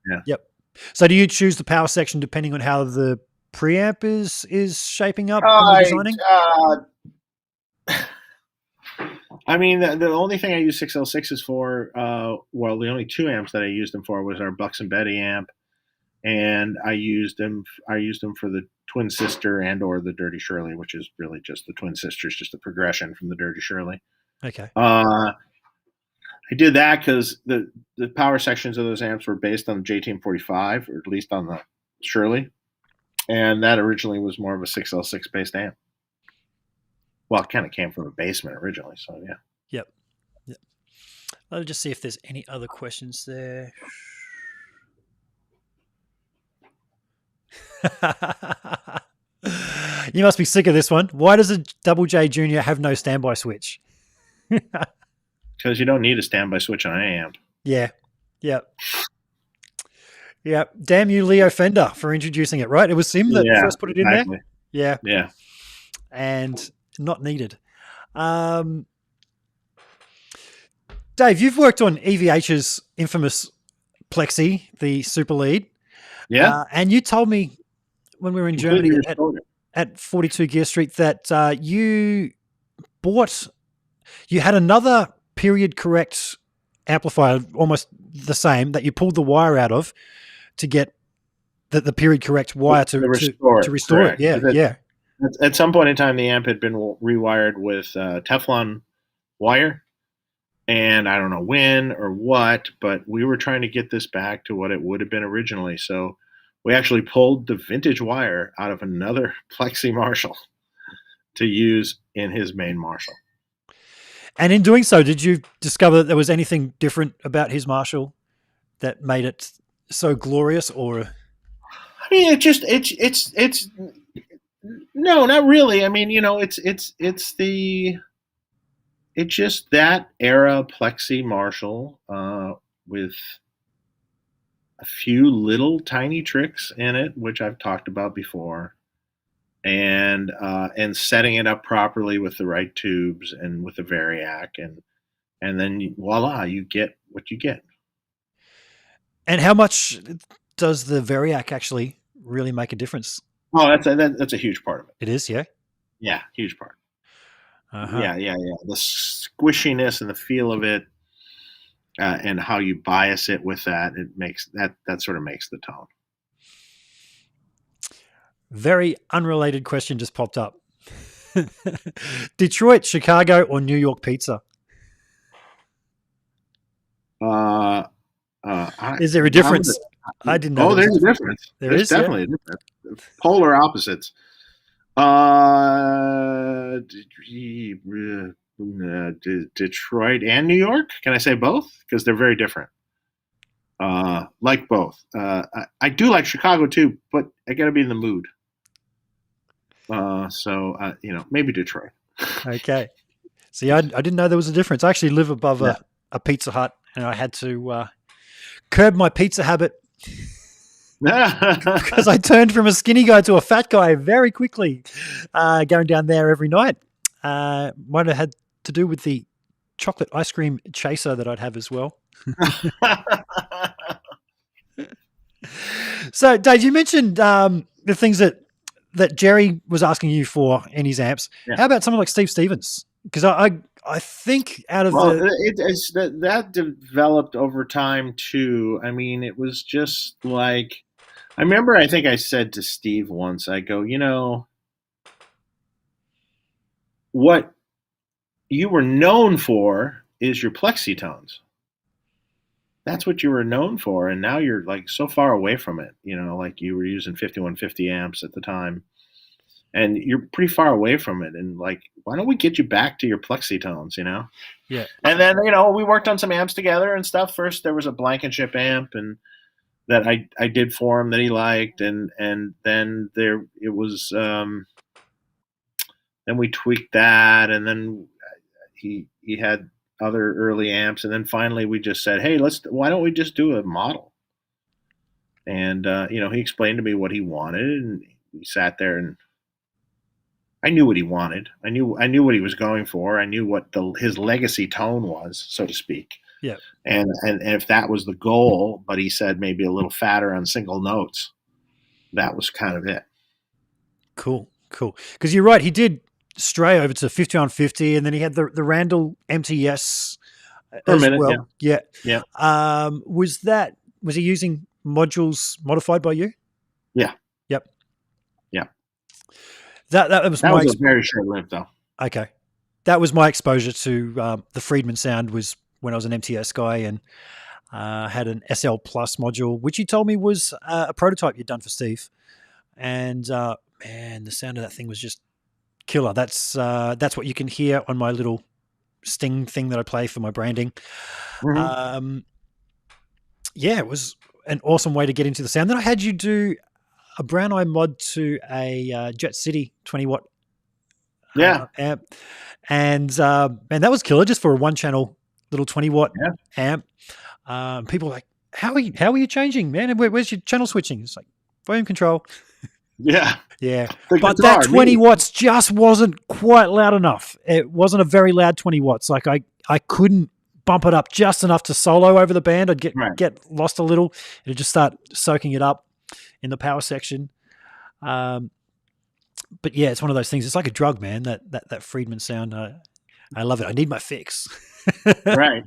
Yeah. Yep. So, do you choose the power section depending on how the preamp is shaping up when you're designing? I mean, the only thing I use 6L6s for, the only two amps that I used them for was our Bucks and Betty amp, and I used them for the Twin Sister and or the Dirty Shirley, which is really just the Twin Sisters, just a progression from the Dirty Shirley. Okay. I did that because the power sections of those amps were based on the JTM45, or at least on the Shirley, and that originally was more of a 6L6 based amp. Well, it kind of came from a basement originally, so yeah. Yep. I'll just see if there's any other questions there. You must be sick of this one. Why does a Double J Junior have no standby switch? Because you don't need a standby switch on an amp. Yeah. Yep. Damn you, Leo Fender, for introducing it, right? It was him that first put it in there? Yeah. Yeah. And not needed. Dave, you've worked on EVH's infamous Plexi, the Super Lead. Yeah. And you told me when we were in Germany at 42 Gear Street that you had another period correct amplifier, almost the same, that you pulled the wire out of to get the period correct wire to restore it. Yeah. At some point in time, the amp had been rewired with Teflon wire, and I don't know when or what, but we were trying to get this back to what it would have been originally. So we actually pulled the vintage wire out of another Plexi Marshall to use in his main Marshall. And in doing so, did you discover that there was anything different about his Marshall that made it so glorious? Or, I mean, it's no, not really. I mean, it's just that era Plexi Marshall with a few little tiny tricks in it, which I've talked about before, and setting it up properly with the right tubes and with the Variac, and then voila, you get what you get. And how much does the Variac actually really make a difference? Oh, that's a huge part of it. It is, yeah? Yeah, huge part. Uh-huh. Yeah. The squishiness and the feel of it, and how you bias it with that, it makes that sort of makes the tone. Very unrelated question just popped up. Detroit, Chicago, or New York pizza? Is there a difference? I didn't know. Oh, there's a difference. There's definitely a difference. Polar opposites. Detroit and New York. Can I say both? Because they're very different. Like both. I do like Chicago too, but I got to be in the mood. So maybe Detroit. Okay. See, I didn't know there was a difference. I actually live above a Pizza Hut, and I had to curb my pizza habit because I turned from a skinny guy to a fat guy very quickly, going down there every night. Might have had to do with the chocolate ice cream chaser that I'd have as well. So, Dave, you mentioned the things that Jerry was asking you for in his amps. Yeah. How about someone like Steve Stevens? Because I think out of that developed over time too. I mean, it was just like, I remember, I think I said to Steve once, I go, what you were known for is your plexi tones. That's what you were known for, and now you're like so far away from it. Like you were using 5150 amps at the time, and you're pretty far away from it. And like, why don't we get you back to your plexi tones? Yeah. And then we worked on some amps together and stuff. First, there was a Blankenship amp, and that I did for him that he liked, and then it was. Then we tweaked that, and then he had other early amps, and then finally we just said, hey, why don't we just do a model? And he explained to me what he wanted, and we sat there, and I knew what he wanted. I knew what he was going for. I knew what his legacy tone was, so to speak. Yeah. And if that was the goal, but he said maybe a little fatter on single notes, that was kind of it. Cool. Because you're right, he did stray over to 5150, and then he had the Randall MTS for a minute. Well. Yeah. Was he using modules modified by you? Yeah. Yep. Yeah. That was very short-lived though. Okay. That was my exposure to the Friedman sound, was when I was an MTS guy, and had an SL Plus module, which you told me was a prototype you'd done for Steve. And man, the sound of that thing was just killer. That's what you can hear on my little Sting thing that I play for my branding. Mm-hmm. It was an awesome way to get into the sound. Then I had you do a Brown Eye mod to a Jet City 20 watt amp, and that was killer, just for a one channel little 20 watt amp. People were like, how are you changing, man? Where's your channel switching? It's like volume control. Yeah. But that 20 watts just wasn't quite loud enough. It wasn't a very loud 20 watts. Like I couldn't bump it up just enough to solo over the band. I'd get lost a little. It'd just start soaking it up in the power section. But yeah, it's one of those things. It's like a drug, man, that Friedman sound. I love it. I need my fix. Right.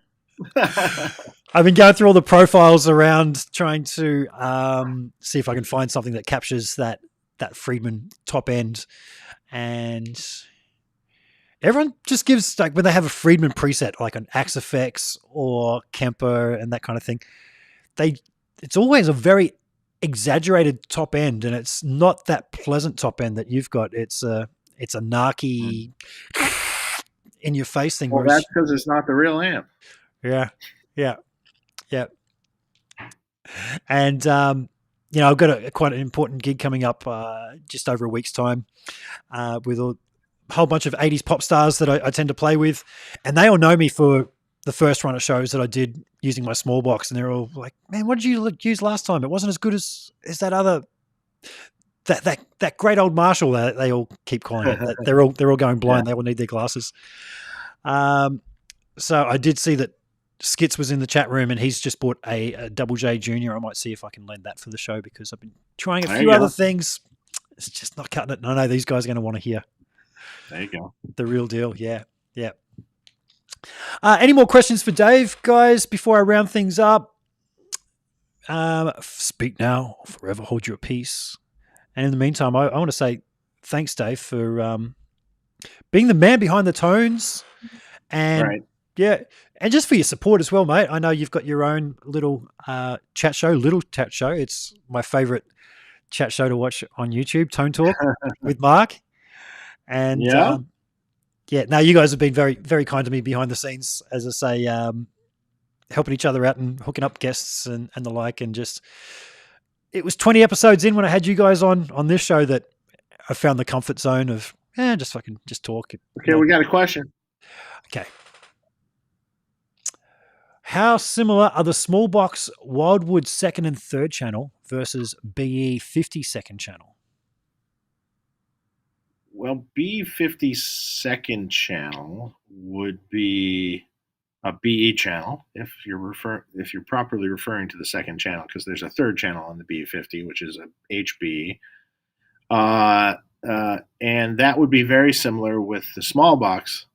I've been going through all the profiles around trying to see if I can find something that captures that Friedman top end, and everyone just gives, like, when they have a Friedman preset, like an Axe FX or Kemper and that kind of thing, it's always a very exaggerated top end, and it's not that pleasant top end that you've got. It's a narky in your face thing. Well, that's because it's not the real amp. Yeah. And I've got quite an important gig coming up just over a week's time with a whole bunch of 80s pop stars that I tend to play with, and they all know me for the first run of shows that I did using my small box, and they're all like, man, what did you use last time? It wasn't as good as that other that great old Marshall that they all keep calling it. They're all going blind. They all need their glasses. So I did see that Skits was in the chat room, and he's just bought a Double J Junior. I might see if I can lend that for the show, because I've been trying a few other things. It's just not cutting it. I know these guys are going to want to hear. There you go. The real deal. Yeah. Any more questions for Dave, guys, before I round things up? Speak now, forever hold your peace. And in the meantime, I want to say thanks, Dave, for being the man behind the tones, and and just for your support as well, mate. I know you've got your own little chat show. It's my favorite chat show to watch on YouTube, Tone Talk with Mark. And now you guys have been very, very kind to me behind the scenes, as I say, helping each other out and hooking up guests and the like. And just, it was 20 episodes in when I had you guys on this show that I found the comfort zone of, just talk. Okay, we got a question. Okay. How similar are the small box Wildwood second and third channel versus BE 50 second channel? Well, B50 second channel would be a BE channel if you're properly referring to the second channel, because there's a third channel on the B50, which is a HB. And that would be very similar with the small box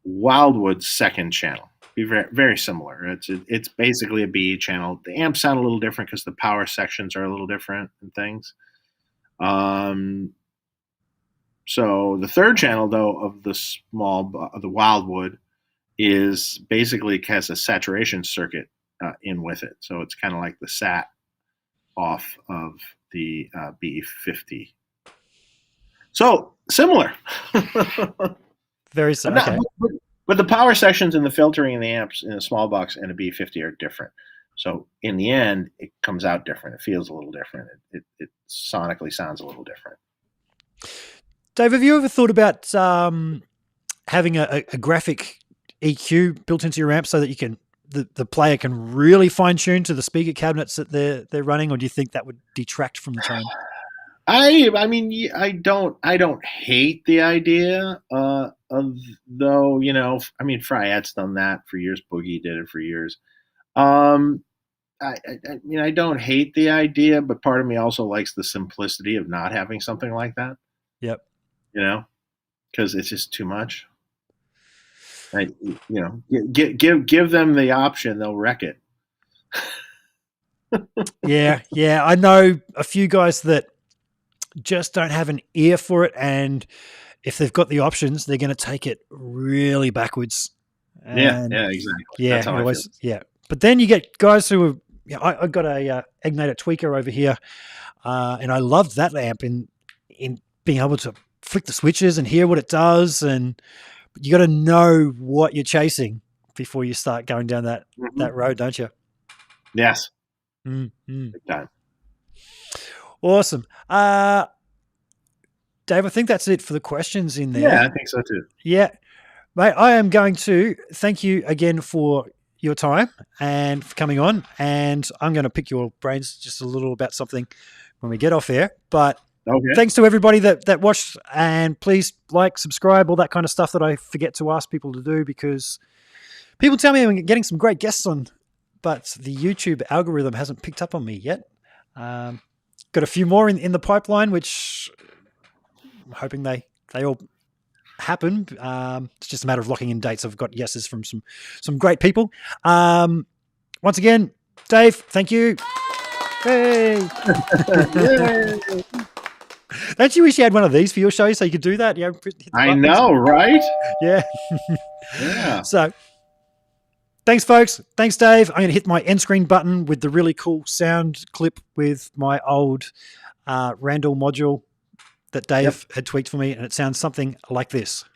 Wildwood second channel. Be very, very similar. It's basically a BE channel. The amps sound a little different because the power sections are a little different and things. So the third channel, though, of the Wildwood is basically has a saturation circuit in with it. So it's kind of like the sat off of the BE50. So similar. Very similar. Okay. But the power sections and the filtering in the amps in a small box and a B50 are different. So in the end, it comes out different. It feels a little different. It sonically sounds a little different. Dave, have you ever thought about having a graphic EQ built into your amp so that you can the player can really fine tune to the speaker cabinets that they're running, or do you think that would detract from the tone? I mean, I don't hate the idea. Though, you know, I mean, Fryette's done that for years. Boogie did it for years. I mean, I don't hate the idea, but part of me also likes the simplicity of not having something like that. Yep. You know, because it's just too much. You know, give them the option, they'll wreck it. Yeah. I know a few guys that just don't have an ear for it, and if they've got the options, they're going to take it really backwards. And yeah, exactly. Yeah, that's how I feel. yeah. But then you get guys who are. I got a Agnator tweaker over here, and I loved that amp in being able to flick the switches and hear what it does, and you got to know what you're chasing before you start going down that road, don't you? Yes. Mm-hmm. Big time. Awesome. Dave, I think that's it for the questions in there. Yeah, I think so too. Yeah. Mate, I am going to thank you again for your time and for coming on, and I'm going to pick your brains just a little about something when we get off air. But thanks to everybody that watched, and please like, subscribe, all that kind of stuff that I forget to ask people to do, because people tell me I'm getting some great guests on, but the YouTube algorithm hasn't picked up on me yet. Got a few more in the pipeline, which I'm hoping they all happen. It's just a matter of locking in dates. I've got yeses from some great people. Once again, Dave, thank you. Hey. Don't you wish you had one of these for your show so you could do that? Yeah, I know, right? Yeah. Yeah. So thanks, folks. Thanks, Dave. I'm going to hit my end screen button with the really cool sound clip with my old Randall module that Dave had tweaked for me, and it sounds something like this.